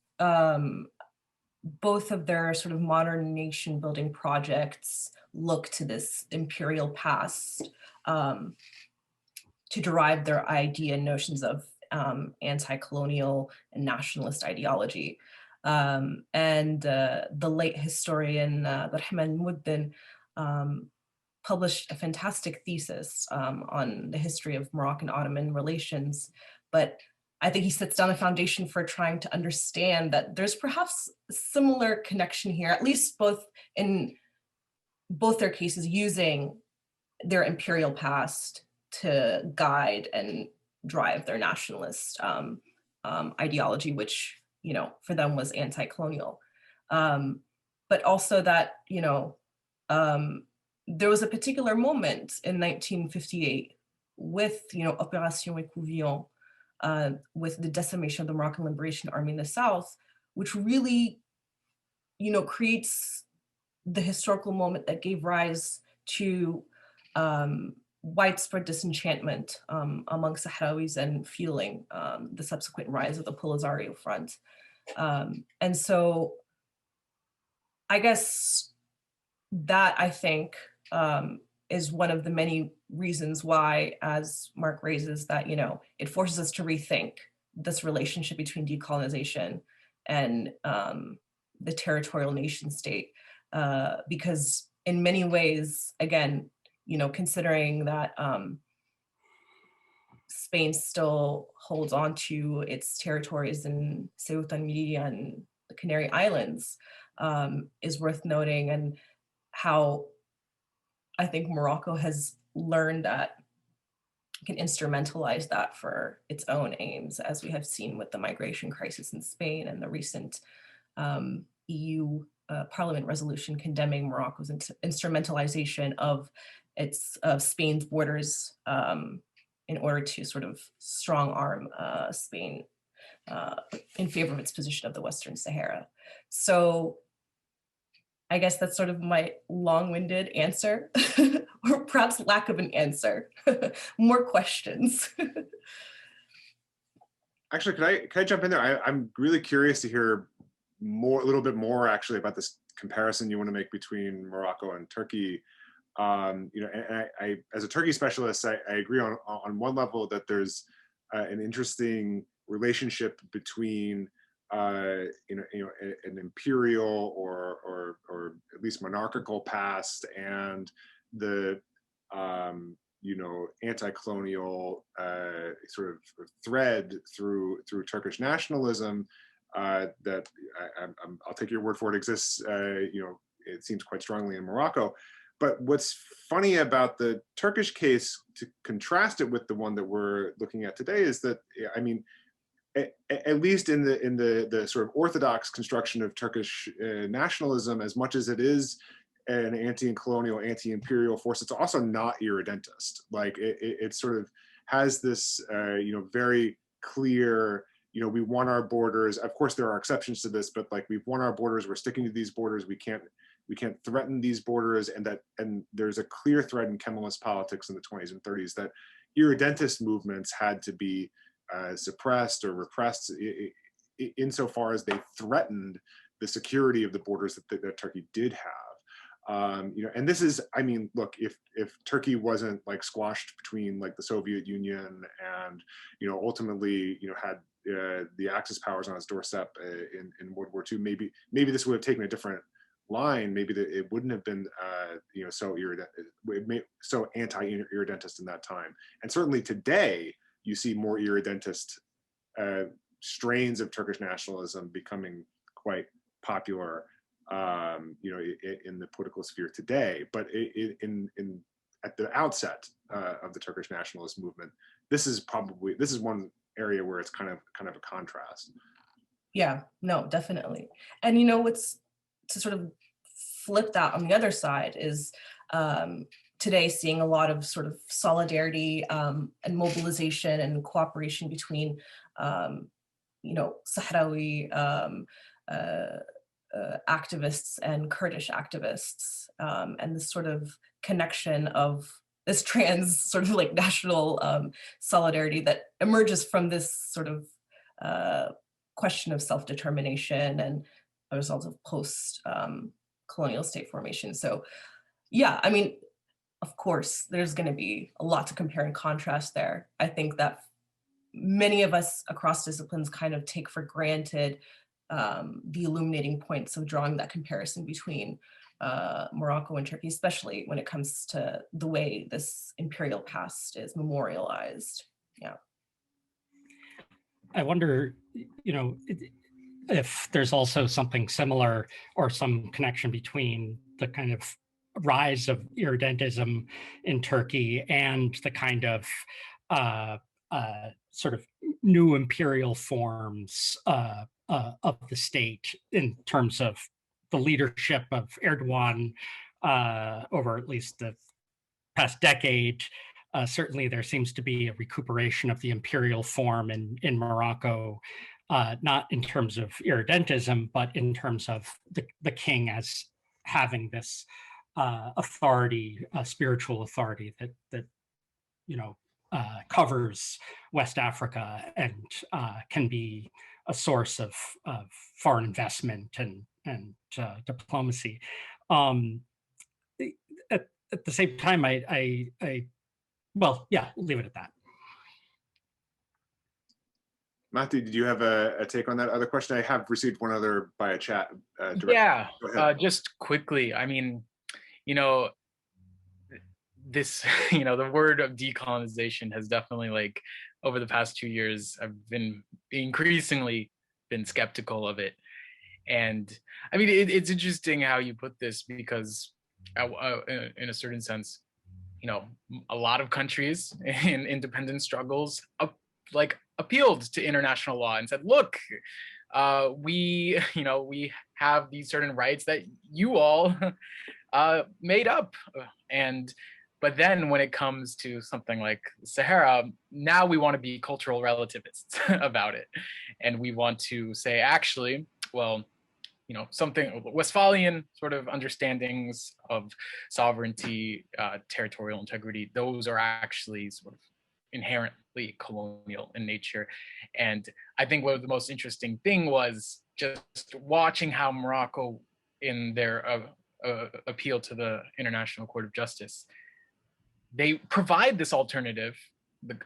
both of their sort of modern nation building projects look to this imperial past to derive their idea and notions of anti-colonial and nationalist ideology. And the late historian Rahman Muddin published a fantastic thesis on the history of Moroccan-Ottoman relations, but I think he sets down a foundation for trying to understand that there's perhaps a similar connection here, at least both in both their cases using their imperial past to guide and drive their nationalist ideology, which, you know, for them was anti-colonial. But also that, you know, there was a particular moment in 1958 with, you know, Opération Écouvillon, with the decimation of the Moroccan Liberation Army in the South, which really, you know, creates the historical moment that gave rise to widespread disenchantment among Sahrawis and fueling the subsequent rise of the Polisario Front. And so I guess that, I think, is one of the many reasons why, as Mark raises, that, you know, it forces us to rethink this relationship between decolonization and the territorial nation state, because in many ways, again, you know, considering that Spain still holds on to its territories in Ceuta and Melilla and the Canary Islands, is worth noting, and how I think Morocco has learned that it can instrumentalize that for its own aims, as we have seen with the migration crisis in Spain and the recent EU Parliament resolution condemning Morocco's instrumentalization of Spain's borders in order to sort of strong arm Spain in favor of its position of the Western Sahara. So I guess that's sort of my long-winded answer, or perhaps lack of an answer. More questions. Actually, can I jump in there? I'm really curious to hear a little bit more actually about this comparison you want to make between Morocco and Turkey. You know, and I as a Turkey specialist, I agree on one level that there's an interesting relationship between you know, an imperial or at least monarchical past and the you know, anti-colonial sort of thread through Turkish nationalism that I'll take your word for it, exists. You know, it seems quite strongly in Morocco. But what's funny about the Turkish case, to contrast it with the one that we're looking at today, is that, I mean, at least in the sort of orthodox construction of Turkish nationalism, as much as it is an anti-colonial, anti-imperial force, it's also not irredentist. Like it sort of has this, you know, very clear, you know, we want our borders. Of course, there are exceptions to this, but like, we've won our borders. We're sticking to these borders. We can't threaten these borders. And there's a clear thread in Kemalist politics in the 20s and 30s that irredentist movements had to be suppressed or repressed insofar as they threatened the security of the borders that Turkey did have. You know, and this is, I mean, look, if Turkey wasn't like squashed between like the Soviet Union and, you know, ultimately, you know, had the Axis powers on its doorstep in World War II, maybe this would have taken a different line. Maybe that it wouldn't have been, you know, so anti-irredentist in that time. And certainly today, you see more irredentist strains of Turkish nationalism becoming quite popular, you know, in the political sphere today. But at the outset of the Turkish nationalist movement, this is one area where it's kind of a contrast. Yeah, no, definitely. And you know, what's to sort of flip that on the other side is today seeing a lot of sort of solidarity and mobilization and cooperation between, you know, Sahrawi activists and Kurdish activists, and this sort of connection of this trans sort of like national solidarity that emerges from this sort of question of self-determination and a result of post-colonial state formation. So yeah, I mean, of course, there's going to be a lot to compare and contrast there. I think that many of us across disciplines kind of take for granted the illuminating points of drawing that comparison between Morocco and Turkey, especially when it comes to the way this imperial past is memorialized. Yeah. I wonder, you know, if there's also something similar or some connection between the kind of rise of irredentism in Turkey and the kind of sort of new imperial forms of the state in terms of the leadership of Erdogan over at least the past decade. Certainly there seems to be a recuperation of the imperial form in Morocco, not in terms of irredentism, but in terms of the king as having this authority, spiritual authority that you know, covers West Africa and can be a source of foreign investment and diplomacy. At the same time, well, yeah, we'll leave it at that. Mahdi, did you have a take on that other question? I have received one other by a chat. Yeah, just quickly. I mean, you know, this, you know, the word of decolonization has definitely, like, over the past 2 years, I've been increasingly been skeptical of it. And I mean, it's interesting how you put this, because in a certain sense, you know, a lot of countries in independent struggles like appealed to international law and said, look, we have these certain rights that you all made up. But then when it comes to something like Sahara, now we want to be cultural relativists about it. And we want to say, actually, well, you know, something Westphalian sort of understandings of sovereignty, territorial integrity, those are actually sort of inherently colonial in nature. And I think what the most interesting thing was just watching how Morocco, in their appeal to the International Court of Justice, they provide this alternative,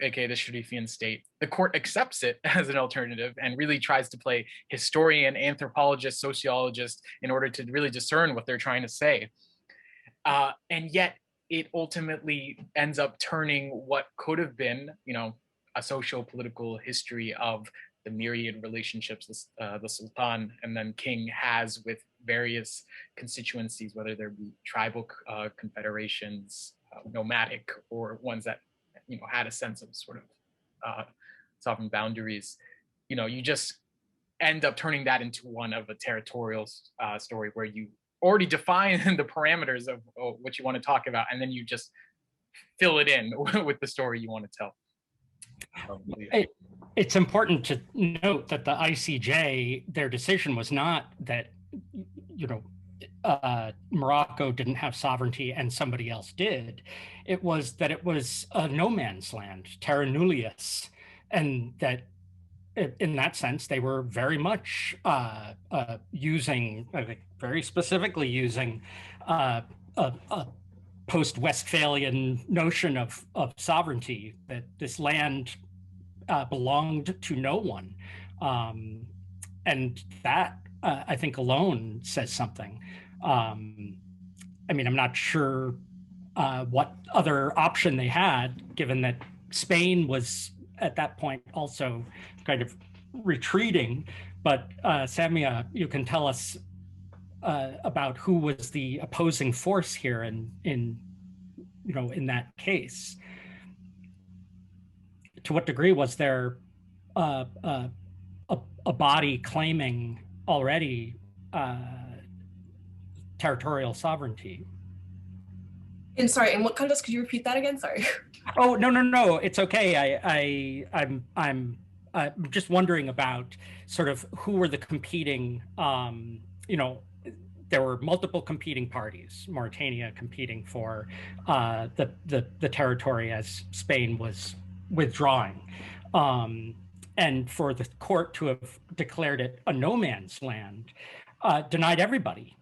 aka the Sharifian state. The court accepts it as an alternative and really tries to play historian, anthropologist, sociologist in order to really discern what they're trying to say. And yet it ultimately ends up turning what could have been, you know, a socio-political history of the myriad relationships the Sultan and then King has with various constituencies, whether there be tribal confederations, nomadic, or ones that, you know, had a sense of sort of sovereign boundaries. You know, you just end up turning that into one of a territorial story where you already define the parameters of what you want to talk about, and then you just fill it in with the story you want to tell. It's important to note that the ICJ, their decision was not that, you know, Morocco didn't have sovereignty and somebody else did. It was that it was a no man's land, terra nullius, and that in that sense, they were very much using, I think, very specifically using a post-Westphalian notion of sovereignty, that this land belonged to no one. And that, I think, alone says something. I mean, I'm not sure what other option they had, given that Spain was at that point also kind of retreating. But Samia, you can tell us about who was the opposing force here in that case. To what degree was there a a body claiming already territorial sovereignty. And sorry, in what context? Could you repeat that again? Sorry. Oh, no, it's okay. I'm just wondering about sort of who were the competing, there were multiple competing parties, Mauritania competing for the territory as Spain was withdrawing. And for the court to have declared it a no man's land denied everybody,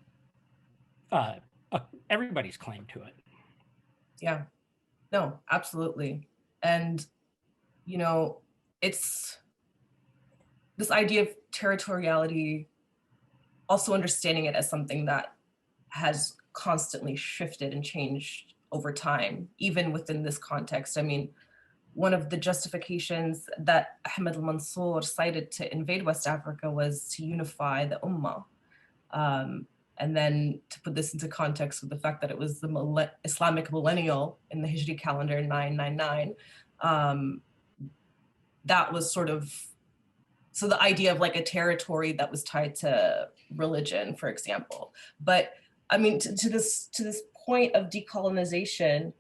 everybody's claim to it. Yeah, no, absolutely. And, it's this idea of territoriality, also understanding it as something that has constantly shifted and changed over time, even within this context. I mean, one of the justifications that Ahmed al-Mansour cited to invade West Africa was to unify the Ummah. And then to put this into context with the fact that it was the Islamic millennial in the Hijri calendar 999, that was sort of, so the idea of like a territory that was tied to religion, for example. But I mean, to this point of decolonization,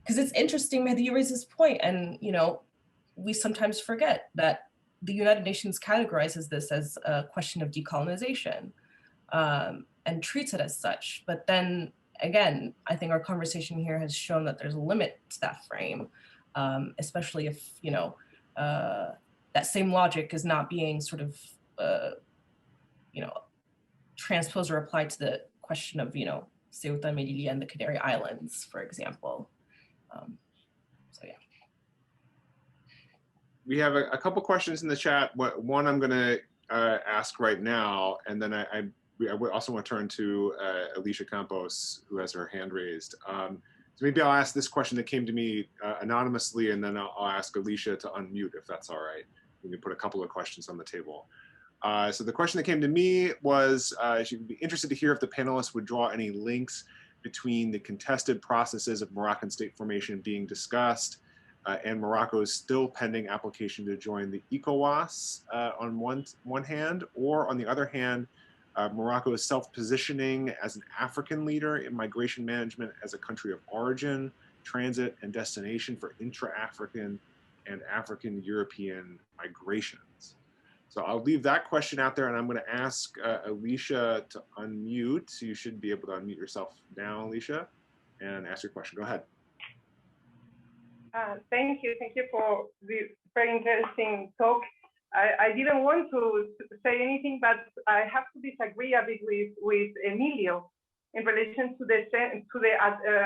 because it's interesting, Mahdi, you raise this point, and we sometimes forget that the United Nations categorizes this as a question of decolonization. And treats it as such. But then again, I think our conversation here has shown that there's a limit to that frame, especially if, that same logic is not being sort of, transposed or applied to the question of, Ceuta, Melilla, and the Canary Islands, for example. So yeah. We have a couple questions in the chat. One I'm gonna ask right now, and then I also want to turn to Alicia Campos, who has her hand raised. So maybe I'll ask this question that came to me anonymously, and then I'll ask Alicia to unmute if that's all right. We can put a couple of questions on the table. So the question that came to me was, she'd be interested to hear if the panelists would draw any links between the contested processes of Moroccan state formation being discussed and Morocco's still pending application to join the ECOWAS on one hand, or on the other hand, Morocco's self-positioning as an African leader in migration management as a country of origin, transit, and destination for intra-African and African-European migrations. So I'll leave that question out there, and I'm going to ask Alicia to unmute. You should be able to unmute yourself now, Alicia, and ask your question. Go ahead. Thank you for the very interesting talk. I didn't want to say anything, but I have to disagree a bit with Emilio in relation to the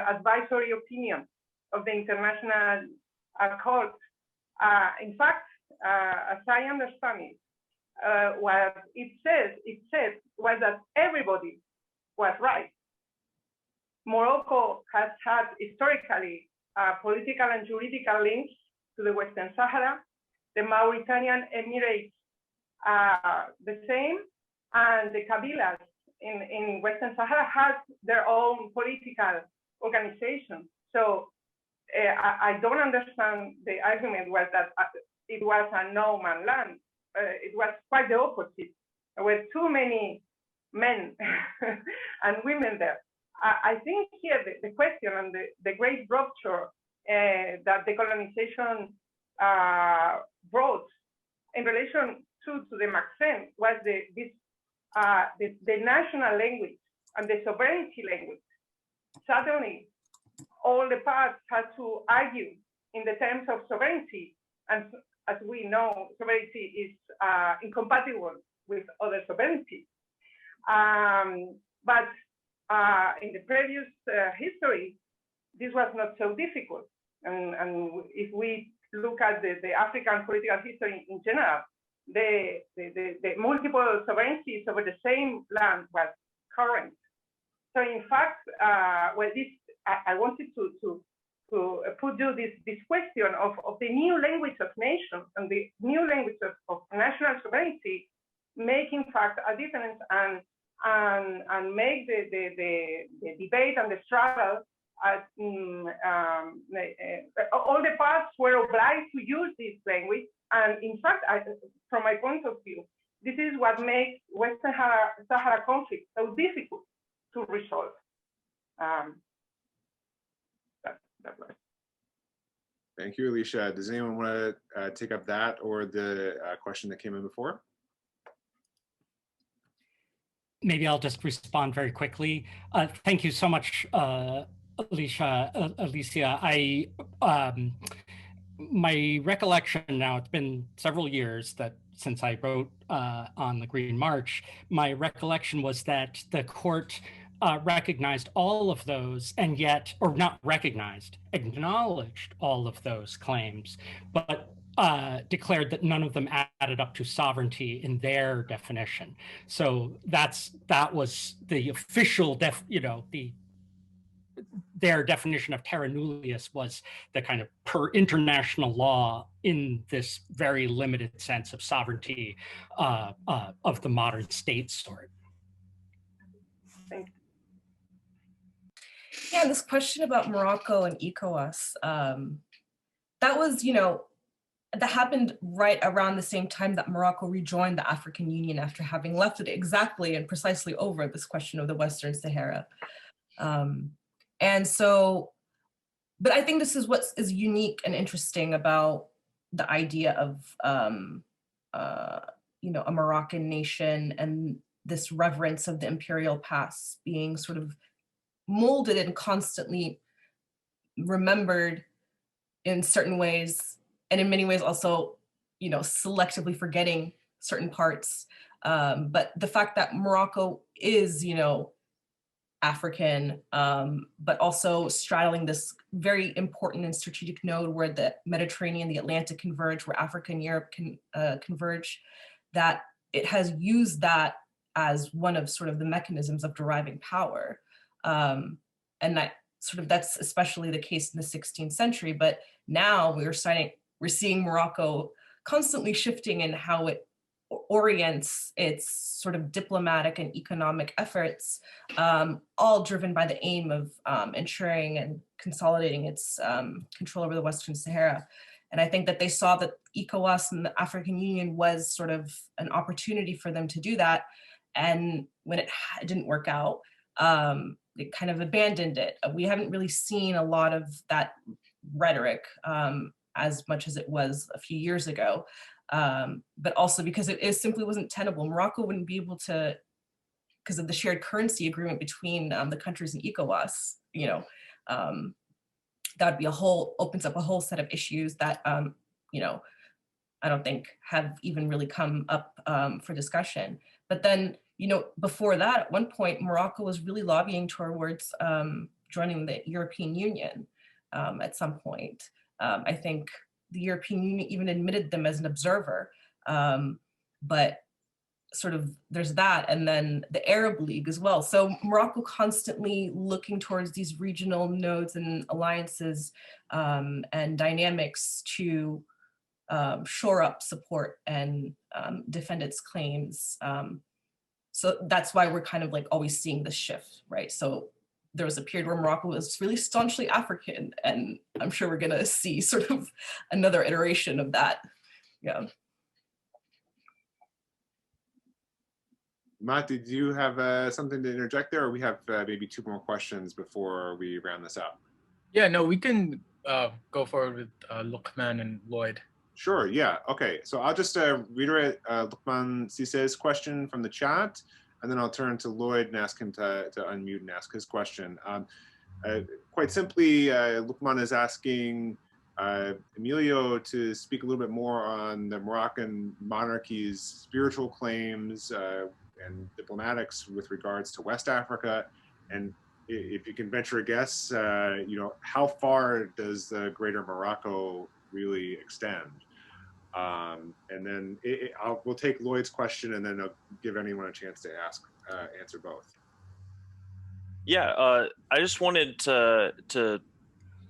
advisory opinion of the International Court. In fact, as I understand it, what it said was that everybody was right. Morocco has had historically political and juridical links to the Western Sahara. The Mauritanian Emirates the same, and the Kabilas in Western Sahara had their own political organization. So I don't understand the argument was that it was a no man land. It was quite the opposite. There were too many men and women there. I think here the question and the great rupture that the colonization brought in relation to the Makhzen was the national language and the sovereignty language. Suddenly, all the parts had to argue in the terms of sovereignty, and as we know, sovereignty is incompatible with other sovereignty. But in the previous history, this was not so difficult. And if we look at the African political history in general, the multiple sovereignties over the same land was current. So in fact, well, I wanted to put you this question of the new language of nations and the new language of national sovereignty make in fact a difference and make the debate and the struggle. All the parts were obliged to use this language, and in fact, from my point of view, this is what makes Western Sahara conflict so difficult to resolve. That's right. Thank you, Alicia. Does anyone want to take up that or the question that came in before? Maybe I'll just respond very quickly. Thank you so much, Alicia. My recollection now, it's been several years since I wrote on the Green March. My recollection was that the court recognized all of those, and yet, or not recognized, acknowledged all of those claims, but declared that none of them added up to sovereignty in their definition. So that was the official their definition of terra nullius was the kind of per international law in this very limited sense of sovereignty of the modern state sort. Thank you. Yeah, this question about Morocco and ECOWAS, that was, that happened right around the same time that Morocco rejoined the African Union after having left it exactly and precisely over this question of the Western Sahara. And so, but I think this is what is unique and interesting about the idea of, a Moroccan nation and this reverence of the imperial past being sort of molded and constantly remembered in certain ways, and in many ways also, selectively forgetting certain parts. But the fact that Morocco is, African, but also straddling this very important and strategic node where the Mediterranean, the Atlantic converge, where Africa and Europe can converge, that it has used that as one of sort of the mechanisms of deriving power. And that's especially the case in the 16th century, but now we're seeing Morocco constantly shifting in how it orients its sort of diplomatic and economic efforts, all driven by the aim of ensuring and consolidating its control over the Western Sahara. And I think that they saw that ECOWAS and the African Union was sort of an opportunity for them to do that. And when it didn't work out, they kind of abandoned it. We haven't really seen a lot of that rhetoric as much as it was a few years ago. But also because it simply wasn't tenable. Morocco wouldn't be able to, because of the shared currency agreement between the countries in ECOWAS, that would be opens up a whole set of issues that, I don't think have even really come up for discussion. But then, before that, at one point, Morocco was really lobbying towards joining the European Union at some point. I think the European Union even admitted them as an observer, but sort of there's that, and then the Arab League as well. So Morocco constantly looking towards these regional nodes and alliances and dynamics to shore up support and defend its claims. So that's why we're kind of like always seeing this shift, right? So there was a period where Morocco was really staunchly African, and I'm sure we're gonna see sort of another iteration of that. Yeah. Mahdi, do you have something to interject there, or we have maybe two more questions before we round this up? Yeah, no, we can go forward with Luqman and Lloyd. Sure, yeah, okay. So I'll just reiterate Luqman Sisse's question from the chat, and then I'll turn to Lloyd and ask him to unmute and ask his question. Quite simply, Luqman is asking Emilio to speak a little bit more on the Moroccan monarchy's spiritual claims and diplomatics with regards to West Africa. And if you can venture a guess, how far does the Greater Morocco really extend? And then we'll take Lloyd's question, and then I'll give anyone a chance to answer both. Yeah, I just wanted to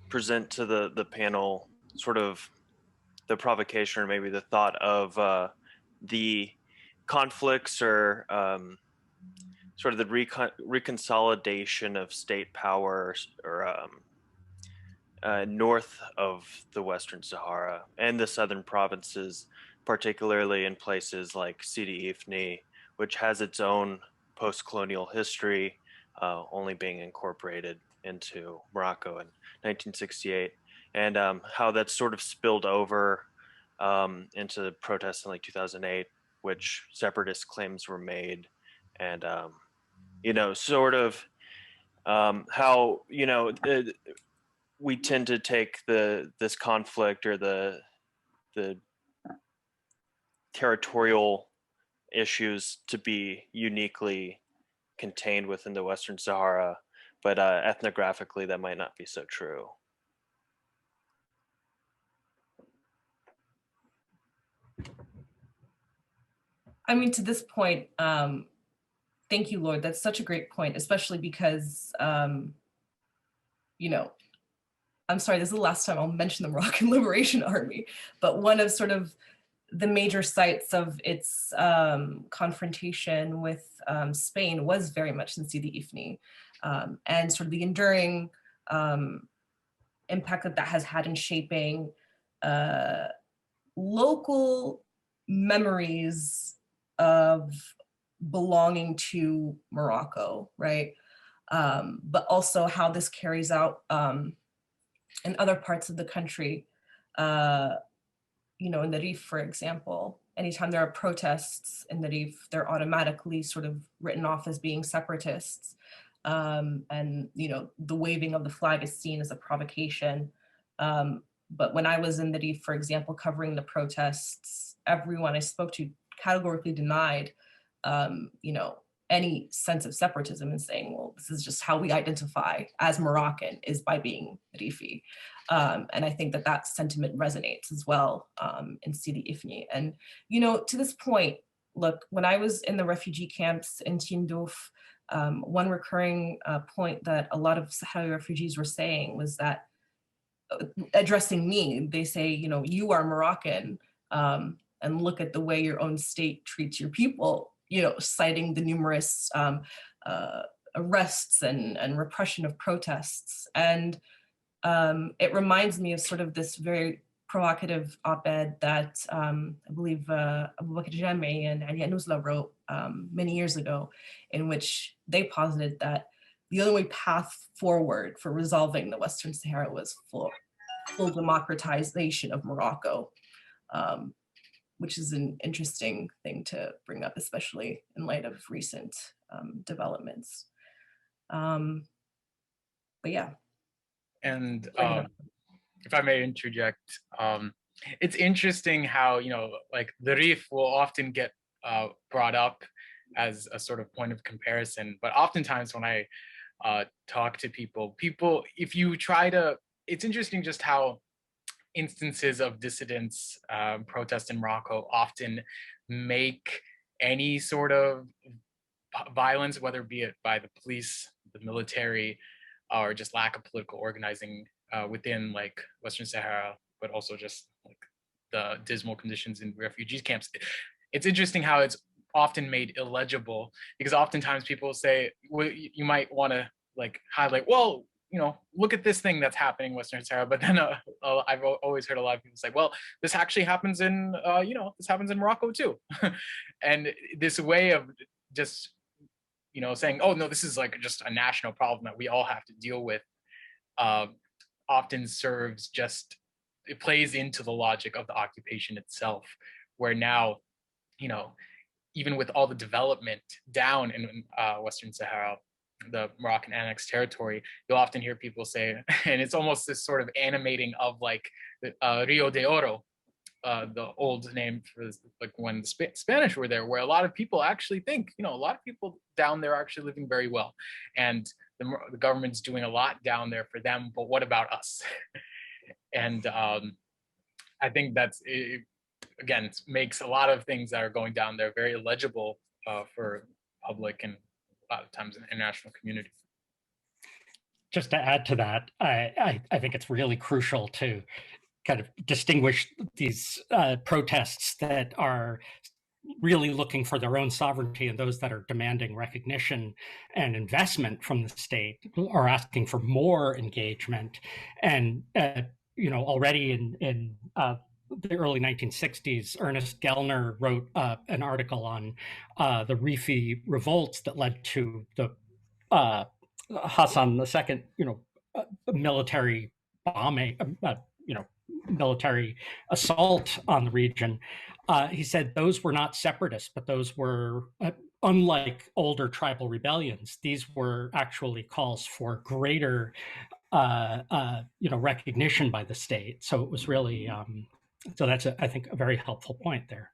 present to the panel sort of the provocation, or maybe the thought of the conflicts or sort of the reconsolidation of state power, or north of the Western Sahara and the southern provinces, particularly in places like Sidi Ifni, which has its own post-colonial history, only being incorporated into Morocco in 1968, and how that's sort of spilled over into protests in like 2008, which separatist claims were made, and sort of how we tend to take this conflict or the territorial issues to be uniquely contained within the Western Sahara, but ethnographically that might not be so true. I mean, to this point, thank you, Lord. That's such a great point, especially because, I'm sorry, this is the last time I'll mention the Moroccan Liberation Army, but one of sort of the major sites of its confrontation with Spain was very much in Sidi Ifni, and sort of the enduring impact that that has had in shaping local memories of belonging to Morocco, right? But also how this carries out in other parts of the country. In the Rif, for example, anytime there are protests in the Rif, they're automatically sort of written off as being separatists. And, the waving of the flag is seen as a provocation. But when I was in the Rif, for example, covering the protests, everyone I spoke to categorically denied, any sense of separatism and saying, well, this is just how we identify as Moroccan is by being Rifi. And I think that that sentiment resonates as well in Sidi Ifni. And, to this point, look, when I was in the refugee camps in Tindouf, one recurring point that a lot of Sahrawi refugees were saying was that, addressing me, they say, you are Moroccan, and look at the way your own state treats your people, citing the numerous arrests and repression of protests. And it reminds me of sort of this very provocative op-ed that I believe Abu Bakr Jami and Ali Nuzla wrote many years ago, in which they posited that the only path forward for resolving the Western Sahara was full democratization of Morocco, which is an interesting thing to bring up, especially in light of recent developments. But yeah. And if I may interject, it's interesting how, like the Rif will often get brought up as a sort of point of comparison, but oftentimes when I talk to people, if you try to, it's interesting just how instances of dissidents protest in Morocco often make any sort of violence, whether be it by the police, the military, or just lack of political organizing within like Western Sahara, but also just like the dismal conditions in refugee camps. It's interesting how it's often made illegible, because oftentimes people say, well, you might want to like highlight, well, look at this thing that's happening in Western Sahara. But then I've always heard a lot of people say, well, this actually happens in, this happens in Morocco too. And this way of just, saying, oh no, this is like just a national problem that we all have to deal with, often serves just, it plays into the logic of the occupation itself, where now, even with all the development down in Western Sahara, the Moroccan annexed territory, you'll often hear people say, and it's almost this sort of animating of like Rio de Oro, the old name for like when the Spanish were there, where a lot of people actually think, a lot of people down there are actually living very well, and the government's doing a lot down there for them, but what about us? And I think that's, again, makes a lot of things that are going down there very illegible for public and a lot of times in the international community. Just to add to that, I think it's really crucial to kind of distinguish these protests that are really looking for their own sovereignty, and those that are demanding recognition and investment from the state are asking for more engagement. And already in the early 1960s, Ernest Gellner wrote an article on the Rifi revolts that led to the Hassan II, military bombing, military assault on the region. He said those were not separatists, but those were, unlike older tribal rebellions, these were actually calls for greater, recognition by the state. So it was really, so that's, I think, a very helpful point there.